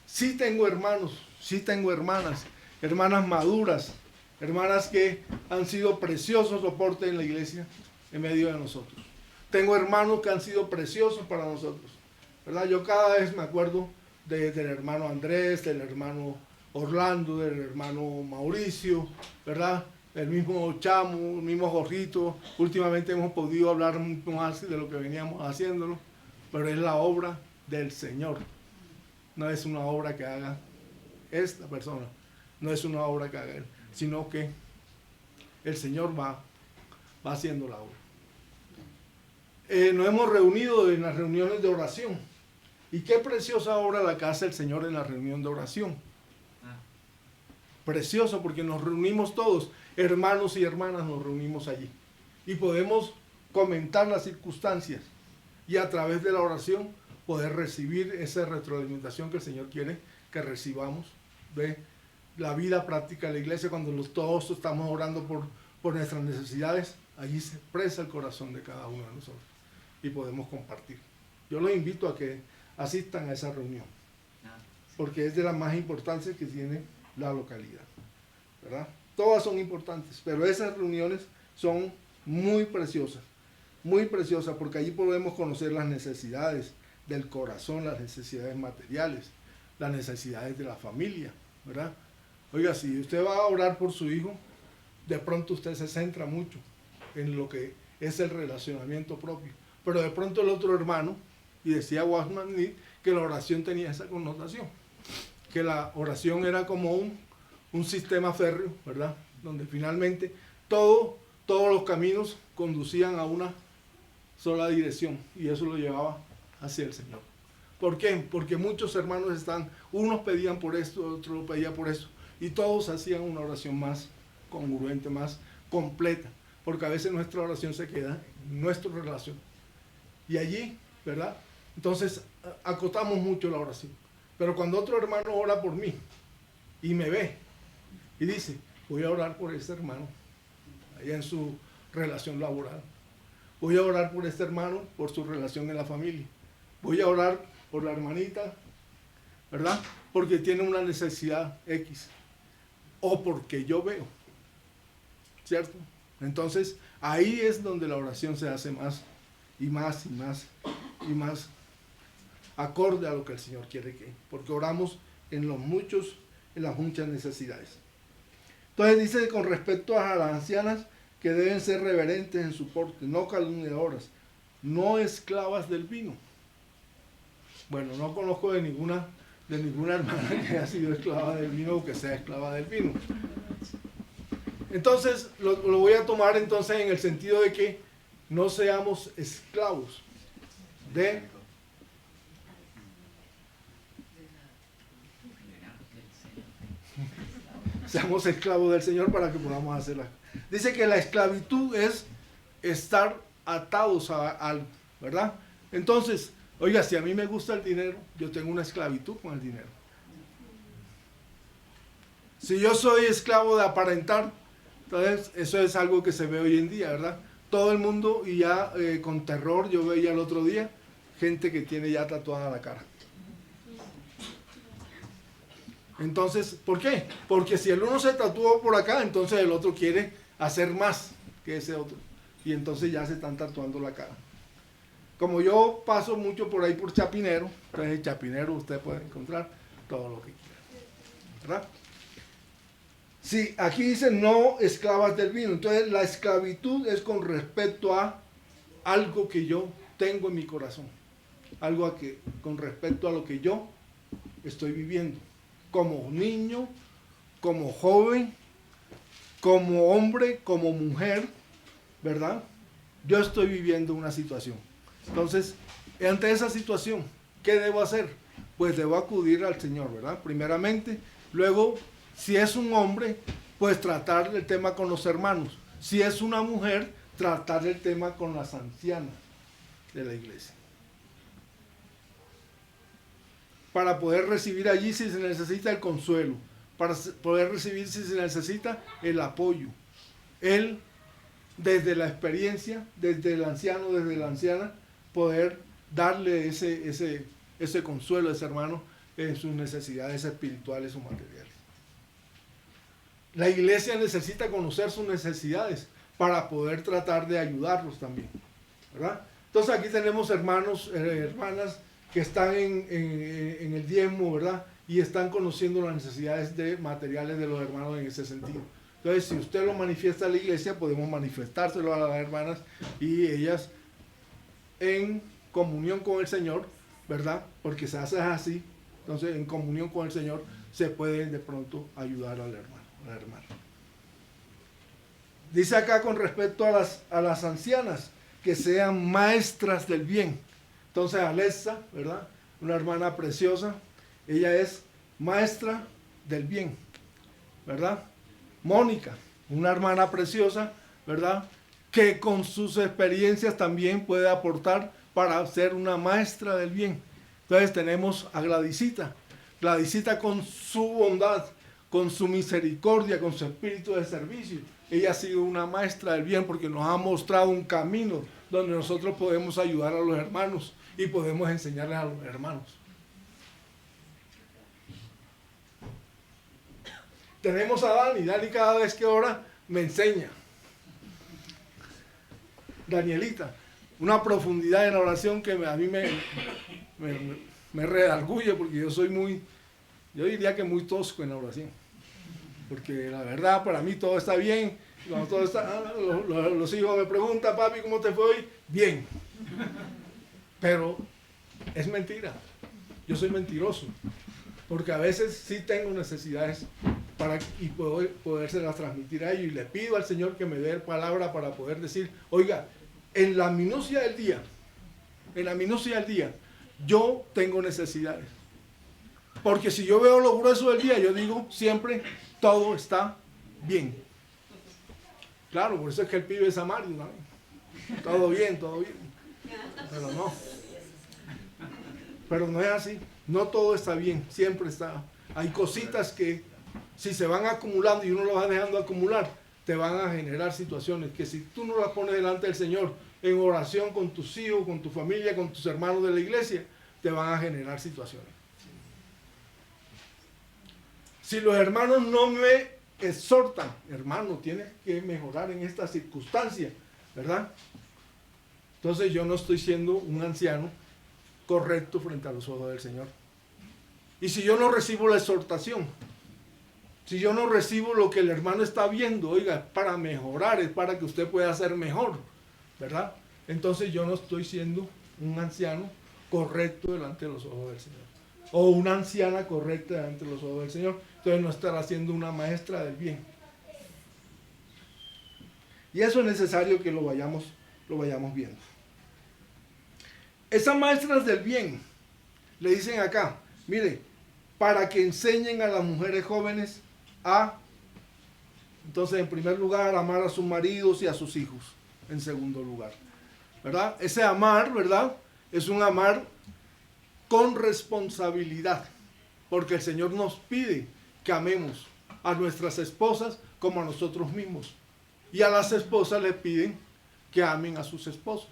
sí tengo hermanos, sí tengo hermanas, hermanas maduras, hermanas que han sido preciosos soportes en la iglesia en medio de nosotros. Tengo hermanos que han sido preciosos para nosotros, ¿verdad? Yo cada vez me acuerdo del hermano Andrés, del hermano Orlando, del hermano Mauricio, ¿verdad? El mismo Chamo, el mismo Jorrito. Últimamente hemos podido hablar mucho más de lo que veníamos haciéndolo, pero es la obra del Señor. No es una obra que haga esta persona, no es una obra que haga él, sino que el Señor va haciendo la obra. Nos hemos reunido en las reuniones de oración. Y qué preciosa obra la que hace el Señor en la reunión de oración. Precioso porque nos reunimos todos, hermanos y hermanas, nos reunimos allí. Y podemos comentar las circunstancias y a través de la oración poder recibir esa retroalimentación que el Señor quiere que recibamos de la vida práctica de la iglesia. Cuando todos estamos orando por nuestras necesidades, allí se expresa el corazón de cada uno de nosotros y podemos compartir. Yo los invito a que asistan a esa reunión, porque es de las más importantes que tiene la localidad, ¿verdad? Todas son importantes, pero esas reuniones son muy preciosas, porque allí podemos conocer las necesidades del corazón, las necesidades materiales, las necesidades de la familia, ¿verdad? Oiga, si usted va a orar por su hijo, de pronto usted se centra mucho en lo que es el relacionamiento propio, pero de pronto el otro hermano, y decía Watchman Nee que la oración tenía esa connotación, que la oración era como un sistema férreo, ¿verdad? Donde finalmente todos los caminos conducían a una sola dirección y eso lo llevaba hacia el Señor. ¿Por qué? Porque muchos hermanos unos pedían por esto, otros pedían por eso, y todos hacían una oración más congruente, más completa, porque a veces nuestra oración se queda en nuestra relación. Y allí, ¿verdad? Entonces, acotamos mucho la oración. Pero cuando otro hermano ora por mí y me ve y dice, voy a orar por este hermano, allá en su relación laboral. Voy a orar por este hermano, por su relación en la familia. Voy a orar por la hermanita, ¿verdad? Porque tiene una necesidad X. O porque yo veo, ¿cierto? Entonces, ahí es donde la oración se hace más y más y más y más acorde a lo que el Señor quiere que, porque oramos en las muchas necesidades. Entonces dice con respecto a las ancianas que deben ser reverentes en su porte, no calumniadoras, no esclavas del vino. Bueno, no conozco de ninguna hermana que haya sido esclava del vino o que sea esclava del vino. Entonces lo voy a tomar entonces en el sentido de que no seamos esclavos de seamos esclavos del Señor para que podamos hacerla. Dice que la esclavitud es estar atados a algo, ¿verdad? Entonces, oiga, si a mí me gusta el dinero, yo tengo una esclavitud con el dinero. Si yo soy esclavo de aparentar, entonces eso es algo que se ve hoy en día, ¿verdad? Todo el mundo, y ya con terror, yo veía el otro día, gente que tiene ya tatuada la cara. Entonces, ¿por qué? Porque si el uno se tatuó por acá, entonces el otro quiere hacer más que ese otro. y entonces ya se están tatuando la cara. Como yo paso mucho por ahí por Chapinero, entonces en Chapinero usted puede encontrar todo lo que quiera, ¿verdad? Sí, aquí dice no esclavas del vino. Entonces la esclavitud es con respecto a algo que yo tengo en mi corazón, algo con respecto a lo que yo estoy viviendo, como niño, como joven, como hombre, como mujer, ¿verdad? Yo estoy viviendo una situación. Entonces, ante esa situación, ¿qué debo hacer? Pues debo acudir al Señor, ¿verdad? Primeramente, luego, si es un hombre, pues tratar el tema con los hermanos. Si es una mujer, tratar el tema con las ancianas de la iglesia. Para poder recibir allí si se necesita el consuelo, para poder recibir si se necesita el apoyo. Él, desde la experiencia, desde el anciano, desde la anciana, poder darle ese consuelo a ese hermano en sus necesidades espirituales o materiales. La iglesia necesita conocer sus necesidades para poder tratar de ayudarlos también, ¿verdad? Entonces aquí tenemos hermanos, hermanas que están en el diezmo, ¿verdad? Y están conociendo las necesidades materiales de los hermanos en ese sentido. Entonces, si usted lo manifiesta a la iglesia, podemos manifestárselo a las hermanas y ellas en comunión con el Señor, ¿verdad? Porque se hace así, entonces en comunión con el Señor se puede de pronto ayudar al hermano, a la hermana. Dice acá con respecto a las ancianas, que sean maestras del bien. Entonces Alexa, ¿verdad? Una hermana preciosa, ella es maestra del bien, ¿verdad? Mónica, una hermana preciosa, ¿verdad? Que con sus experiencias también puede aportar para ser una maestra del bien. Entonces tenemos a Gladysita. Gladysita con su bondad, con su misericordia, con su espíritu de servicio. Ella ha sido una maestra del bien porque nos ha mostrado un camino donde nosotros podemos ayudar a los hermanos y podemos enseñarles a los hermanos. Tenemos a Dani. Dani cada vez que ora me enseña. Danielita, una profundidad en la oración que a mí me redarguye porque yo diría que muy tosco en la oración. Porque la verdad, para mí todo está bien. Cuando todo está, los hijos me preguntan, papi, ¿cómo te fue hoy? Bien. Pero es mentira. Yo soy mentiroso. Porque a veces sí tengo necesidades y podérselas transmitir a ellos. Y le pido al Señor que me dé palabra para poder decir, oiga, en la minucia del día, yo tengo necesidades. Porque si yo veo lo grueso del día, yo digo siempre, todo está bien. Claro, por eso es que el pibe es Amario, ¿no? Todo bien, todo bien. Pero no es así. No todo está bien, siempre está. Hay cositas que si se van acumulando y uno lo va dejando acumular, te van a generar situaciones que si tú no las pones delante del Señor en oración con tus hijos, con tu familia, con tus hermanos de la iglesia, te van a generar situaciones. Si los hermanos no me exhortan, hermano, tienes que mejorar en esta circunstancia, ¿verdad? Entonces yo no estoy siendo un anciano correcto frente a los ojos del Señor. Y si yo no recibo la exhortación, si yo no recibo lo que el hermano está viendo, oiga, es para mejorar, es para que usted pueda ser mejor, ¿verdad? Entonces yo no estoy siendo un anciano correcto delante de los ojos del Señor. O una anciana correcta delante de los ojos del Señor. Entonces no estará siendo una maestra del bien. Y eso es necesario que lo vayamos viendo. Esas maestras del bien, le dicen acá, mire, para que enseñen a las mujeres jóvenes entonces en primer lugar, amar a sus maridos y a sus hijos, en segundo lugar, ¿verdad? Ese amar, ¿verdad? Es un amar con responsabilidad, porque el Señor nos pide que amemos a nuestras esposas como a nosotros mismos, y a las esposas les piden que amen a sus esposos.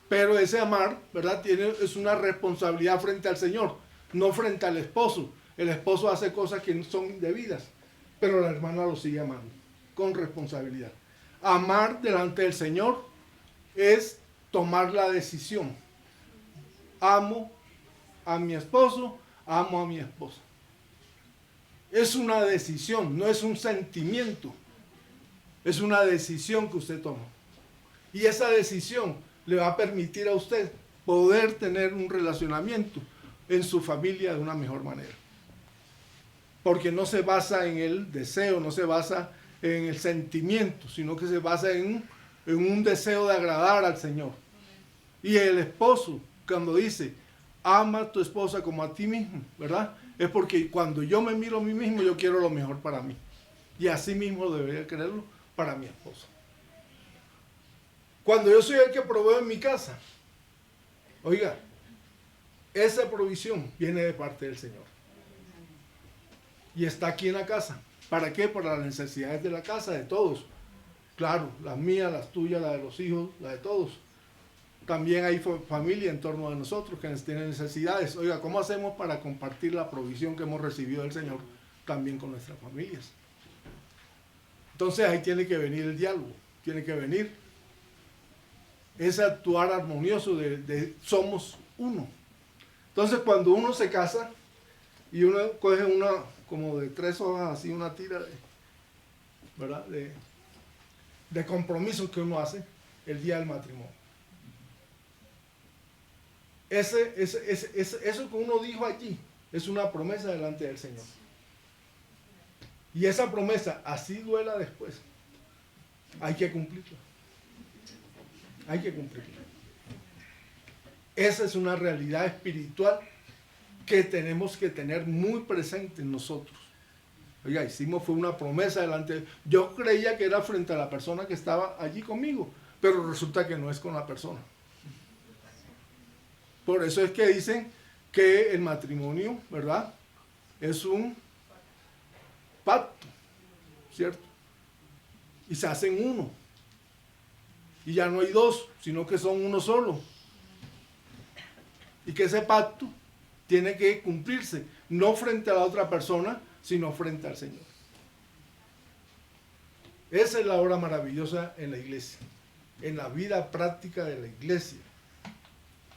Pero ese amar, ¿verdad? Es una responsabilidad frente al Señor, no frente al esposo. El esposo hace cosas que no son indebidas, pero la hermana lo sigue amando, con responsabilidad. Amar delante del Señor es tomar la decisión. Amo a mi esposo, amo a mi esposa. Es una decisión, no es un sentimiento. Es una decisión que usted toma. Y esa decisión le va a permitir a usted poder tener un relacionamiento en su familia de una mejor manera. Porque no se basa en el deseo, no se basa en el sentimiento, sino que se basa en un deseo de agradar al Señor. Y el esposo, cuando dice, ama a tu esposa como a ti mismo, ¿verdad? Es porque cuando yo me miro a mí mismo, yo quiero lo mejor para mí. Y así mismo debería quererlo para mi esposa. Cuando yo soy el que proveo en mi casa, oiga, esa provisión viene de parte del Señor. Y está aquí en la casa. ¿Para qué? Para las necesidades de la casa, de todos. Claro, las mías, las tuyas, las de los hijos, las de todos. También hay familia en torno a nosotros que tienen necesidades. Oiga, ¿cómo hacemos para compartir la provisión que hemos recibido del Señor también con nuestras familias? Entonces ahí tiene que venir el diálogo, tiene que venir ese actuar armonioso de somos uno. Entonces cuando uno se casa y uno coge una como de 3 hojas así, una tira ¿verdad? de compromisos que uno hace el día del matrimonio. Eso que uno dijo allí es una promesa delante del Señor. Y esa promesa, así duela después, hay que cumplirla. Hay que cumplirla. Esa es una realidad espiritual que tenemos que tener muy presente en nosotros. Oiga, fue una promesa delante. Yo creía que era frente a la persona que estaba allí conmigo, pero resulta que no es con la persona. Por eso es que dicen que el matrimonio, ¿verdad? Es un pacto, ¿cierto? Y se hacen uno. Y ya no hay dos, sino que son uno solo. Y que ese pacto tiene que cumplirse, no frente a la otra persona, sino frente al Señor. Esa es la obra maravillosa en la iglesia, en la vida práctica de la iglesia.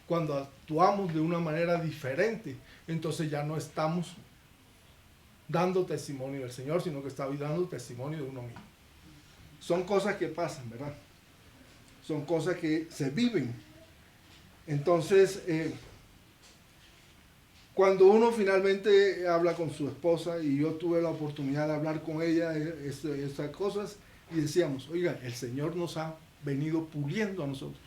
Cuando actuamos de una manera diferente, entonces ya no estamos dando testimonio del Señor, sino que estamos dando testimonio de uno mismo. Son cosas que pasan, ¿verdad? Son cosas que se viven. Entonces, cuando uno finalmente habla con su esposa, y yo tuve la oportunidad de hablar con ella estas cosas, y decíamos, oiga, el Señor nos ha venido puliendo a nosotros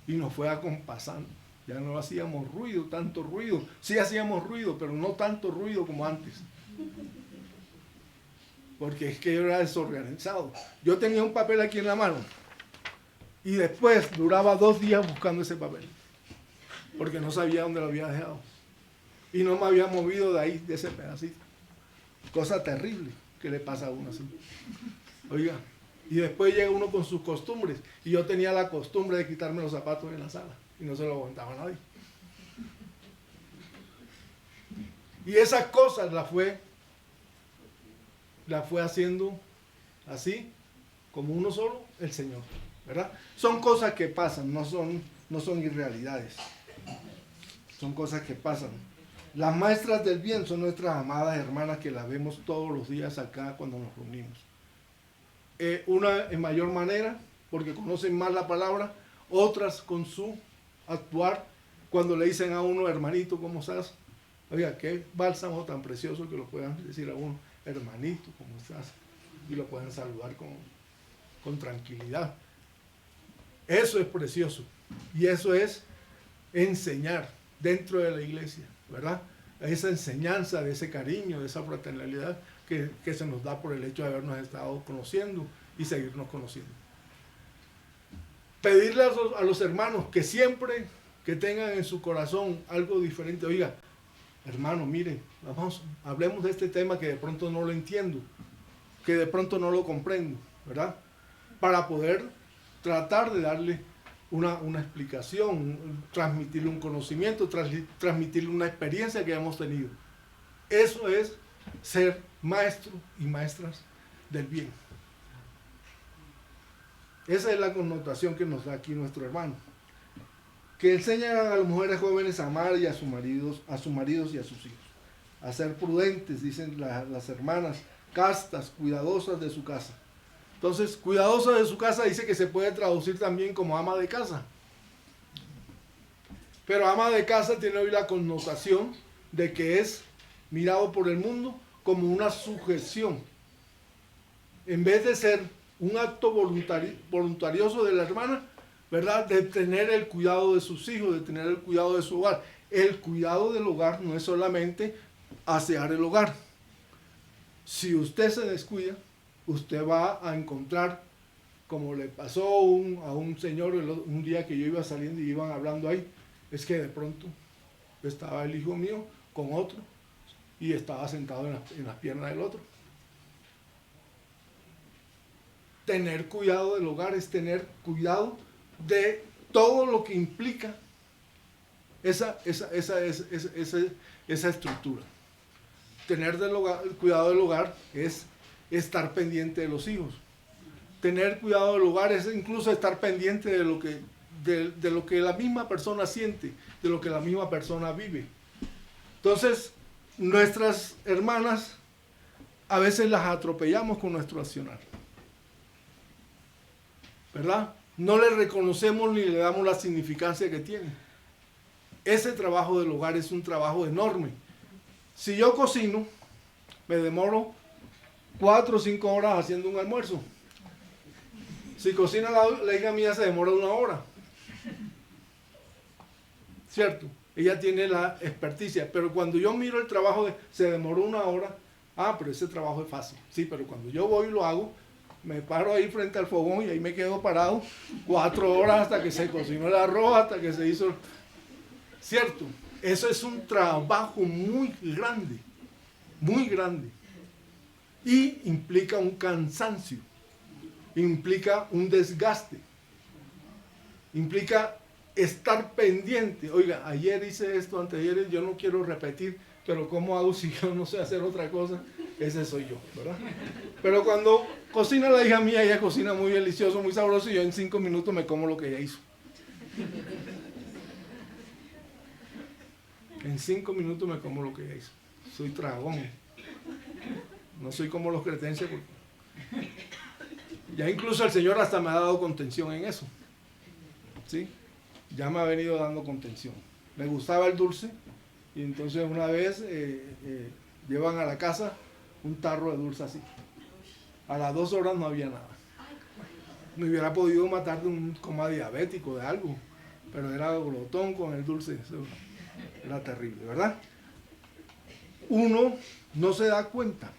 y nos fue acompasando. Ya no hacíamos ruido, tanto ruido. Sí hacíamos ruido, pero no tanto ruido como antes. Porque es que yo era desorganizado. Yo tenía un papel aquí en la mano y después duraba 2 días buscando ese papel porque no sabía dónde lo había dejado y no me había movido de ahí, de ese pedacito. Cosa terrible que le pasa a uno así. Oiga, y después llega uno con sus costumbres y yo tenía la costumbre de quitarme los zapatos en la sala y no se lo aguantaba a nadie. Y esas cosas las fue haciendo así, como uno solo, el Señor, ¿verdad? Son cosas que pasan, no son irrealidades. Son cosas que pasan. Las maestras del bien son nuestras amadas hermanas que las vemos todos los días acá cuando nos reunimos. Una en mayor manera, porque conocen más la palabra, otras con su actuar, cuando le dicen a uno, hermanito, ¿cómo estás? Oiga, qué bálsamo tan precioso que lo puedan decir a uno, hermanito, ¿cómo estás? Y lo pueden saludar con tranquilidad. Eso es precioso. Y eso es enseñar dentro de la iglesia, ¿verdad? Esa enseñanza de ese cariño, de esa fraternalidad que se nos da por el hecho de habernos estado conociendo y seguirnos conociendo. Pedirle a los hermanos que siempre que tengan en su corazón algo diferente, oiga, hermano, miren, hablemos de este tema que de pronto no lo entiendo, que de pronto no lo comprendo, ¿verdad? Para poder tratar de darle una explicación, transmitirle un conocimiento, transmitirle una experiencia que hemos tenido. Eso es ser maestros y maestras del bien. Esa es la connotación que nos da aquí nuestro hermano. Que enseñan a las mujeres jóvenes a amar y a sus maridos y a sus hijos. A ser prudentes, dicen las hermanas, castas, cuidadosas de su casa. Entonces, cuidadosa de su casa dice que se puede traducir también como ama de casa. Pero ama de casa tiene hoy la connotación de que es mirado por el mundo como una sujeción. En vez de ser un acto voluntarioso de la hermana, ¿verdad? De tener el cuidado de sus hijos, de tener el cuidado de su hogar. El cuidado del hogar no es solamente asear el hogar. Si usted se descuida, usted va a encontrar, como le pasó a un señor un día que yo iba saliendo y iban hablando ahí, es que de pronto estaba el hijo mío con otro y estaba sentado en las piernas del otro. Tener cuidado del hogar es tener cuidado de todo lo que implica esa estructura. Tener cuidado del hogar es estar pendiente de los hijos. Tener cuidado del hogar es incluso estar pendiente de lo que la misma persona siente, de lo que la misma persona vive. Entonces, nuestras hermanas a veces las atropellamos con nuestro accionar, ¿verdad? No le reconocemos ni le damos la significancia que tiene. Ese trabajo del hogar es un trabajo enorme. Si yo cocino, me demoro 4 o 5 horas haciendo un almuerzo. Si cocina la hija mía, se demora 1 hora. ¿Cierto? Ella tiene la experticia. Pero cuando yo miro el trabajo se demoró 1 hora, pero ese trabajo es fácil. Sí, pero cuando yo voy y lo hago, me paro ahí frente al fogón y ahí me quedo parado 4 horas hasta que se cocinó el arroz, hasta que se hizo... ¿Cierto? Eso es un trabajo muy grande, muy grande. Y implica un cansancio, implica un desgaste, implica estar pendiente. Oiga, ayer hice esto, anteayer, yo no quiero repetir, pero ¿cómo hago si yo no sé hacer otra cosa? Ese soy yo, ¿verdad? Pero cuando cocina la hija mía, ella cocina muy delicioso, muy sabroso, y yo en 5 minutos me como lo que ella hizo. En 5 minutos me como lo que ella hizo. Soy tragón. No soy como los cretenses. Ya incluso el Señor hasta me ha dado contención en eso. ¿Sí? Ya me ha venido dando contención. Me gustaba el dulce y entonces una vez llevan a la casa un tarro de dulce así. A las 2 horas no había nada. Me hubiera podido matar de un coma diabético, de algo, pero era glotón con el dulce. Eso era terrible, ¿verdad? Uno no se da cuenta.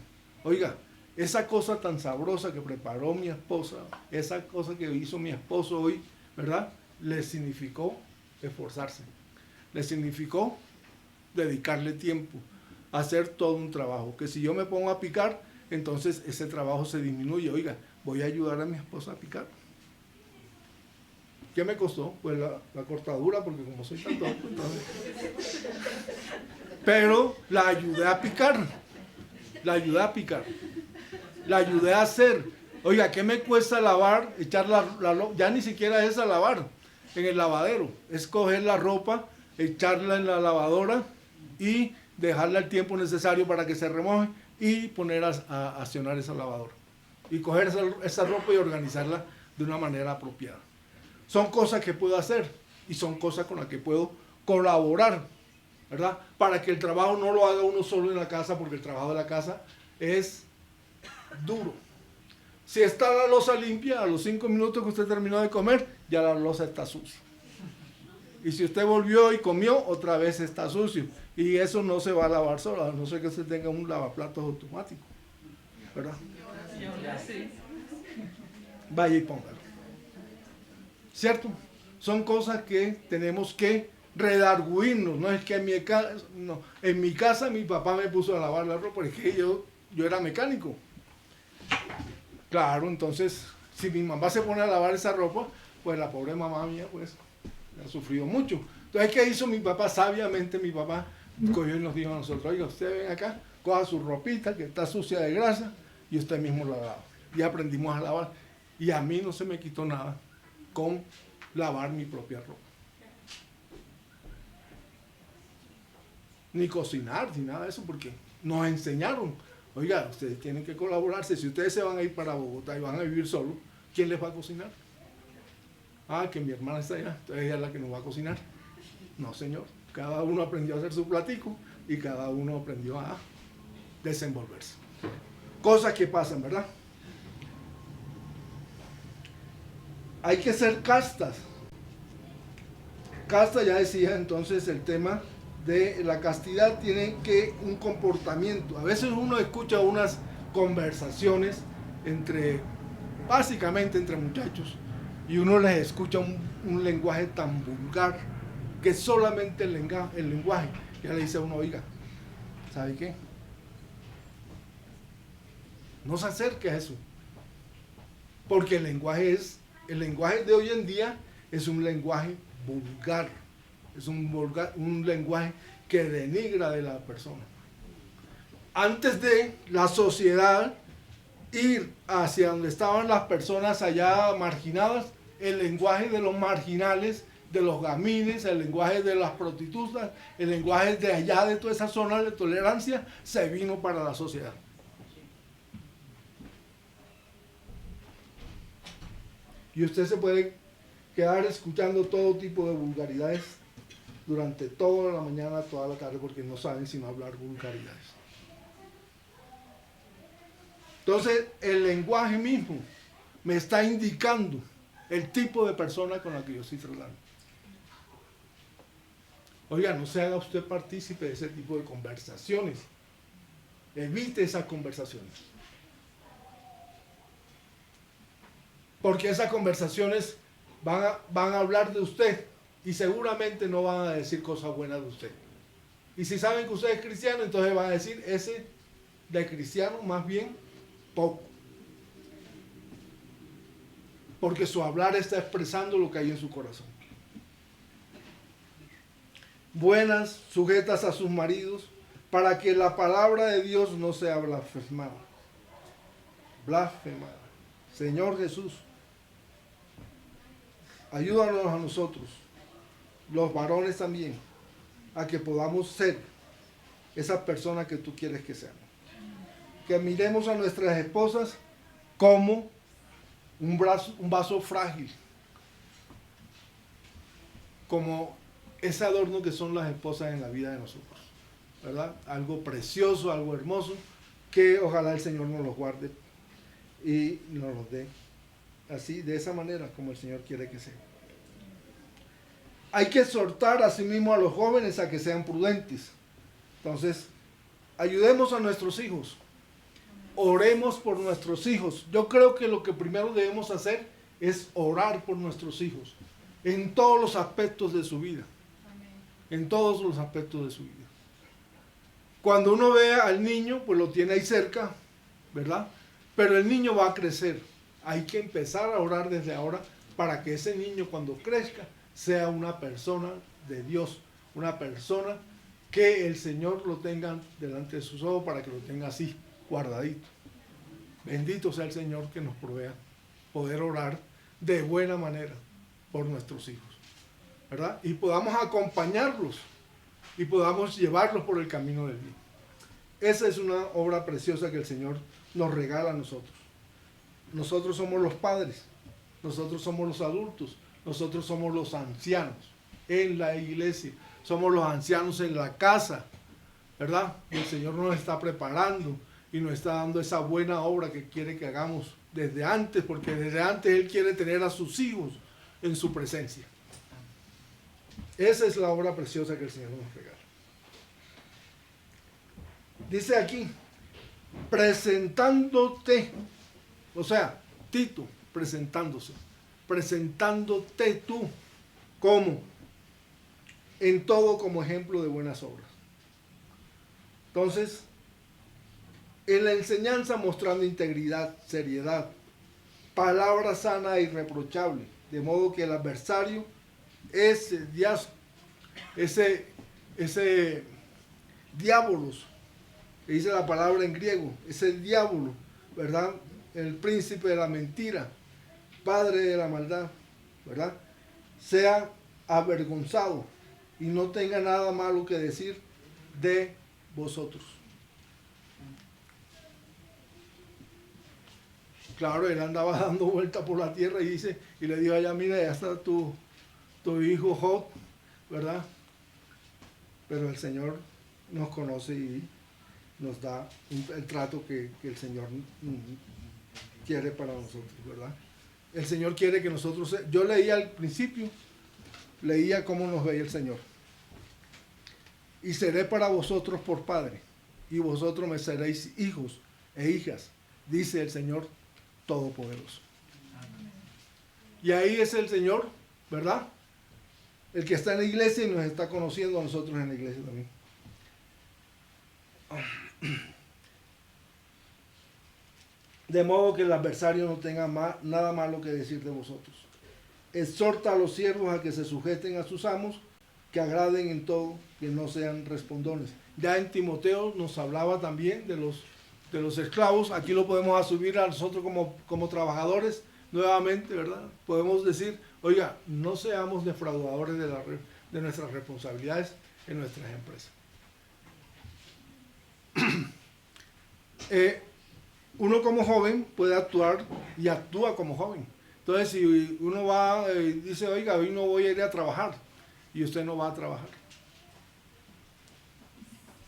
Oiga, esa cosa tan sabrosa que preparó mi esposa, esa cosa que hizo mi esposo hoy, ¿verdad? Le significó esforzarse. Le significó dedicarle tiempo, hacer todo un trabajo. Que si yo me pongo a picar, entonces ese trabajo se disminuye. Oiga, voy a ayudar a mi esposa a picar. ¿Qué me costó? Pues la cortadura, porque como soy tan tonto, pero la ayudé a picar. La ayudé a picar. La ayudé a hacer. Oiga, ¿qué me cuesta lavar? Echar ya ni siquiera es a lavar en el lavadero. Es coger la ropa, echarla en la lavadora y dejarla el tiempo necesario para que se remoje y poner a accionar esa lavadora. Y coger esa ropa y organizarla de una manera apropiada. Son cosas que puedo hacer y son cosas con las que puedo colaborar, ¿verdad? Para que el trabajo no lo haga uno solo en la casa, porque el trabajo de la casa es duro. Si está la loza limpia, a los 5 minutos que usted terminó de comer, ya la loza está sucia. Y si usted volvió y comió, otra vez está sucio. Y eso no se va a lavar solo, a no ser que usted tenga un lavaplatos automático, ¿verdad? Vaya y póngalo. ¿Cierto? Son cosas que tenemos que redarguirnos. No es que en mi casa mi papá me puso a lavar la ropa, porque yo era mecánico. Claro, entonces, si mi mamá se pone a lavar esa ropa, pues la pobre mamá mía, pues, ha sufrido mucho. Entonces, ¿qué hizo mi papá? Sabiamente mi papá cogió y nos dijo a nosotros: oiga, usted ven acá, coja su ropita que está sucia de grasa y usted mismo la lava. Y aprendimos a lavar. Y a mí no se me quitó nada con lavar mi propia ropa. Ni cocinar, ni nada de eso, porque nos enseñaron. Oiga, ustedes tienen que colaborarse. Si ustedes se van a ir para Bogotá y van a vivir solos, ¿quién les va a cocinar? Ah, que mi hermana está allá, entonces ella es la que nos va a cocinar. No, señor. Cada uno aprendió a hacer su platico y cada uno aprendió a desenvolverse. Cosas que pasan, ¿verdad? Hay que ser castas. Casta, ya decía entonces, el tema de la castidad tiene que un comportamiento. A veces uno escucha unas conversaciones básicamente entre muchachos, y uno les escucha un lenguaje tan vulgar que solamente el lenguaje ya le dice a uno, oiga, ¿sabe qué? No se acerque a eso, porque el lenguaje de hoy en día es un lenguaje vulgar, es un lenguaje que denigra de la persona. Antes de la sociedad ir hacia donde estaban las personas allá marginadas, el lenguaje de los marginales, de los gamines, el lenguaje de las prostitutas, el lenguaje de allá de toda esa zona de tolerancia, se vino para la sociedad. Y usted se puede quedar escuchando todo tipo de vulgaridades durante toda la mañana, toda la tarde, porque no saben sino hablar vulgaridades. Entonces, el lenguaje mismo me está indicando el tipo de persona con la que yo estoy tratando. Oiga, no se haga usted partícipe de ese tipo de conversaciones. Evite esas conversaciones. Porque esas conversaciones van a hablar de usted y seguramente no van a decir cosas buenas de usted. Y si saben que usted es cristiano, entonces van a decir ese de cristiano más bien poco. Porque su hablar está expresando lo que hay en su corazón. Buenas, sujetas a sus maridos, para que la palabra de Dios no sea blasfemada. Blasfemada. Señor Jesús, ayúdanos a nosotros, los varones también, a que podamos ser esas personas que tú quieres que seamos. Que miremos a nuestras esposas como un vaso frágil, como ese adorno que son las esposas en la vida de nosotros, ¿verdad? Algo precioso, algo hermoso, que ojalá el Señor nos los guarde y nos los dé así, de esa manera como el Señor quiere que sea. Hay que exhortar asimismo a los jóvenes a que sean prudentes. Entonces, ayudemos a nuestros hijos. Oremos por nuestros hijos. Yo creo que lo que primero debemos hacer es orar por nuestros hijos en todos los aspectos de su vida. En todos los aspectos de su vida. Cuando uno ve al niño, pues lo tiene ahí cerca, ¿verdad? Pero el niño va a crecer. Hay que empezar a orar desde ahora para que ese niño cuando crezca sea una persona de Dios, una persona que el Señor lo tenga delante de sus ojos para que lo tenga así, guardadito. Bendito sea el Señor que nos provea poder orar de buena manera por nuestros hijos, ¿verdad? Y podamos acompañarlos y podamos llevarlos por el camino del bien. Esa es una obra preciosa que el Señor nos regala a nosotros. Nosotros somos los padres, nosotros somos los adultos, nosotros somos los ancianos en la iglesia, somos los ancianos en la casa, ¿verdad? Y el Señor nos está preparando y nos está dando esa buena obra que quiere que hagamos desde antes, porque desde antes Él quiere tener a sus hijos en su presencia. Esa es la obra preciosa que el Señor nos regala. Dice aquí, presentándote, o sea, Tito, presentándote tú, ¿cómo? En todo como ejemplo de buenas obras. Entonces, en la enseñanza mostrando integridad, seriedad, palabra sana e irreprochable, de modo que el adversario, ese diabolos, que dice la palabra en griego, ese diablo, ¿verdad? El príncipe de la mentira, padre de la maldad, ¿verdad?, sea avergonzado y no tenga nada malo que decir de vosotros. Claro, él andaba dando vueltas por la tierra y le dijo allá, mira, ya está tu hijo Job, ¿verdad? Pero el Señor nos conoce y nos da el trato que el Señor quiere para nosotros, ¿verdad? El Señor quiere que nosotros... Yo leía al principio, leía cómo nos veía el Señor. Y seré para vosotros por padre, y vosotros me seréis hijos e hijas, dice el Señor Todopoderoso. Y ahí es el Señor, ¿verdad?, el que está en la iglesia y nos está conociendo a nosotros en la iglesia también. De modo que el adversario no tenga nada malo que decir de vosotros. Exhorta a los siervos a que se sujeten a sus amos, que agraden en todo, que no sean respondones. Ya en Timoteo nos hablaba también de los esclavos. Aquí lo podemos asumir a nosotros como trabajadores nuevamente, ¿verdad? Podemos decir, oiga, no seamos defraudadores de nuestras responsabilidades en nuestras empresas. Uno como joven puede actuar y actúa como joven. Entonces, si uno va y dice, oiga, hoy no voy a ir a trabajar, y usted no va a trabajar.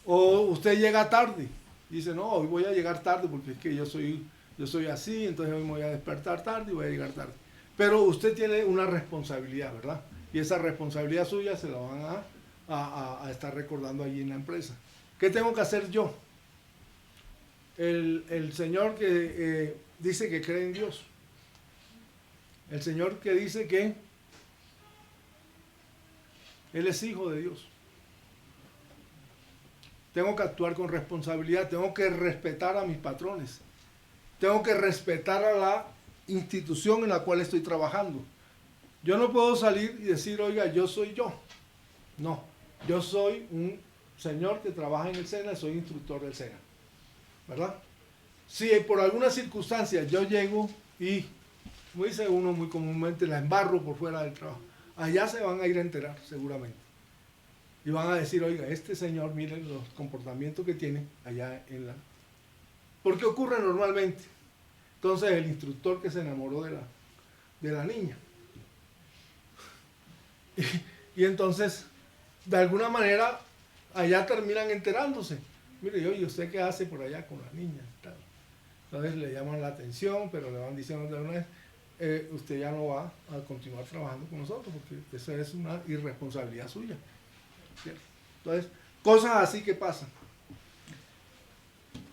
O usted llega tarde, y dice, no, hoy voy a llegar tarde porque es que yo soy así, entonces hoy me voy a despertar tarde y voy a llegar tarde. Pero usted tiene una responsabilidad, ¿verdad? Y esa responsabilidad suya se la van a estar recordando allí en la empresa. ¿Qué tengo que hacer yo? El Señor que dice que cree en Dios. El Señor que dice que Él es hijo de Dios. Tengo que actuar con responsabilidad, tengo que respetar a mis patrones, tengo que respetar a la institución en la cual estoy trabajando. Yo no puedo salir y decir, oiga, yo soy yo. No, yo soy un señor que trabaja en el SENA, soy instructor del SENA, ¿verdad? Si por alguna circunstancia yo llego y, como dice uno muy comúnmente, la embarro por fuera del trabajo, allá se van a ir a enterar seguramente. Y van a decir, oiga, este señor, miren los comportamientos que tiene allá en la... Porque ocurre normalmente. Entonces el instructor que se enamoró de la niña. Y entonces, de alguna manera, allá terminan enterándose. Mire, oye, ¿usted qué hace por allá con la niña? Entonces le llaman la atención, pero le van diciendo de una vez, usted ya no va a continuar trabajando con nosotros, porque eso es una irresponsabilidad suya. ¿Cierto? Entonces, cosas así que pasan.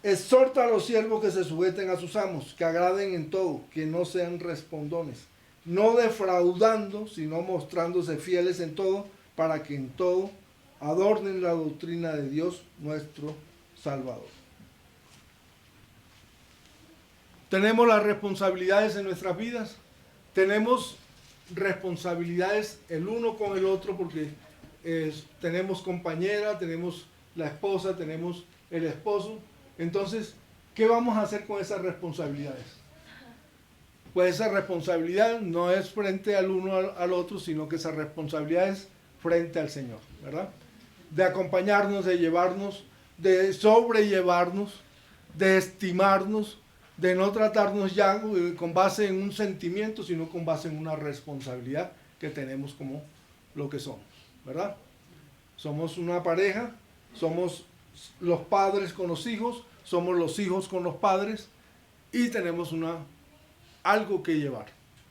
Exhorta a los siervos que se sujeten a sus amos, que agraden en todo, que no sean respondones, no defraudando, sino mostrándose fieles en todo, para que en todo adornen la doctrina de Dios nuestro Salvador. Tenemos las responsabilidades en nuestras vidas, tenemos responsabilidades el uno con el otro, porque tenemos compañera, tenemos la esposa, tenemos el esposo. Entonces, ¿qué vamos a hacer con esas responsabilidades? Pues esa responsabilidad no es frente al uno al otro, sino que esa responsabilidad es frente al Señor, ¿verdad? De acompañarnos, de llevarnos, de sobrellevarnos, de estimarnos, de no tratarnos ya con base en un sentimiento, sino con base en una responsabilidad que tenemos como lo que somos, ¿verdad? Somos una pareja, somos los padres con los hijos, somos los hijos con los padres y tenemos algo que llevar,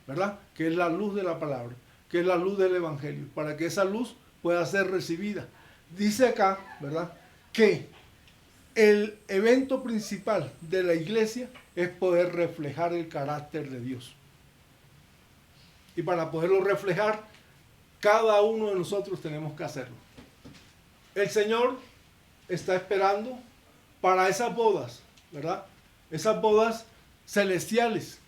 ¿verdad? Que es la luz de la palabra, que es la luz del evangelio, para que esa luz pueda ser recibida. Dice acá, ¿verdad?, que el evento principal de la iglesia es poder reflejar el carácter de Dios. Y para poderlo reflejar, cada uno de nosotros tenemos que hacerlo. El Señor está esperando para esas bodas, ¿verdad? Esas bodas celestiales.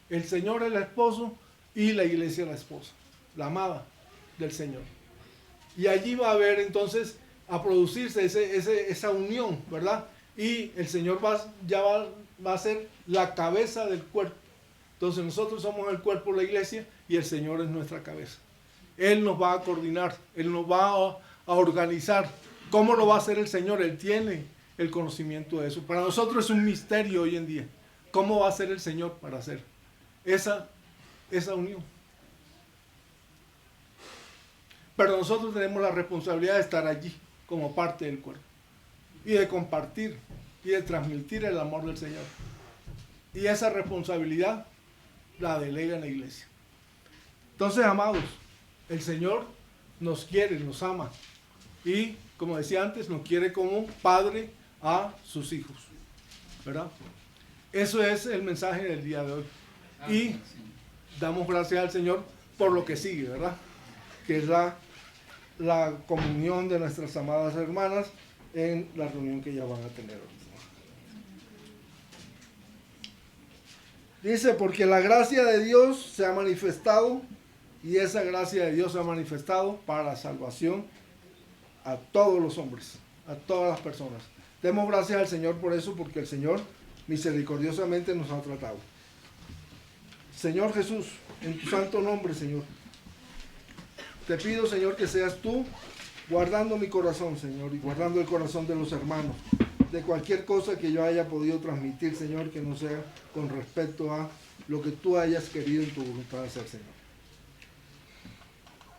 El Señor es el esposo y la iglesia la esposa, la amada del Señor. Y allí va a haber entonces a producirse esa unión, ¿verdad? Y el Señor va a ser la cabeza del cuerpo, Entonces nosotros somos el cuerpo de la iglesia y el Señor es nuestra cabeza. Él nos va a coordinar, Él nos va a organizar. ¿Cómo lo va a hacer el Señor? Él tiene el conocimiento de eso. Para nosotros es un misterio hoy en día. ¿Cómo va a hacer el Señor para hacer esa unión? Pero nosotros tenemos la responsabilidad de estar allí como parte del cuerpo y de compartir y de transmitir el amor del Señor. Y esa responsabilidad la delega en la iglesia. Entonces, amados, el Señor nos quiere, nos ama y, como decía antes, nos quiere como padre a sus hijos, ¿verdad? Eso es el mensaje del día de hoy. Y damos gracias al Señor por lo que sigue, ¿verdad? Que es la comunión de nuestras amadas hermanas en la reunión que ya van a tener hoy. Dice, porque la gracia de Dios se ha manifestado, y esa gracia de Dios se ha manifestado para la salvación a todos los hombres, a todas las personas. Demos gracias al Señor por eso, porque el Señor misericordiosamente nos ha tratado. Señor Jesús, en tu santo nombre, Señor, te pido, Señor, que seas tú guardando mi corazón, Señor, y guardando el corazón de los hermanos, de cualquier cosa que yo haya podido transmitir, Señor, que no sea con respecto a lo que tú hayas querido en tu voluntad hacer, Señor.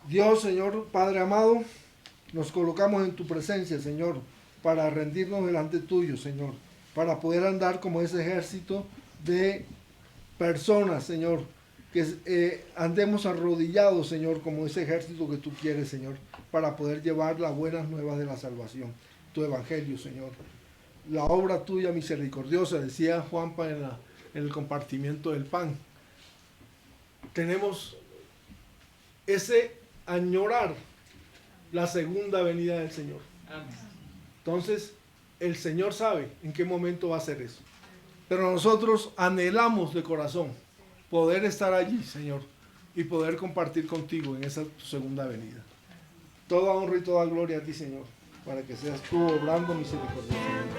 Dios, Señor, Padre amado, nos colocamos en tu presencia, Señor, para rendirnos delante tuyo, Señor, para poder andar como ese ejército de personas, Señor, que andemos arrodillados, Señor, como ese ejército que tú quieres, Señor, para poder llevar las buenas nuevas de la salvación, tu evangelio, Señor. La obra tuya misericordiosa, decía Juanpa en el compartimiento del pan. Tenemos ese añorar la segunda venida del Señor. Entonces, el Señor sabe en qué momento va a hacer eso. Pero nosotros anhelamos de corazón poder estar allí, Señor, y poder compartir contigo en esa segunda venida. Toda honra y toda gloria a ti, Señor, para que seas tú obrando misericordiosamente.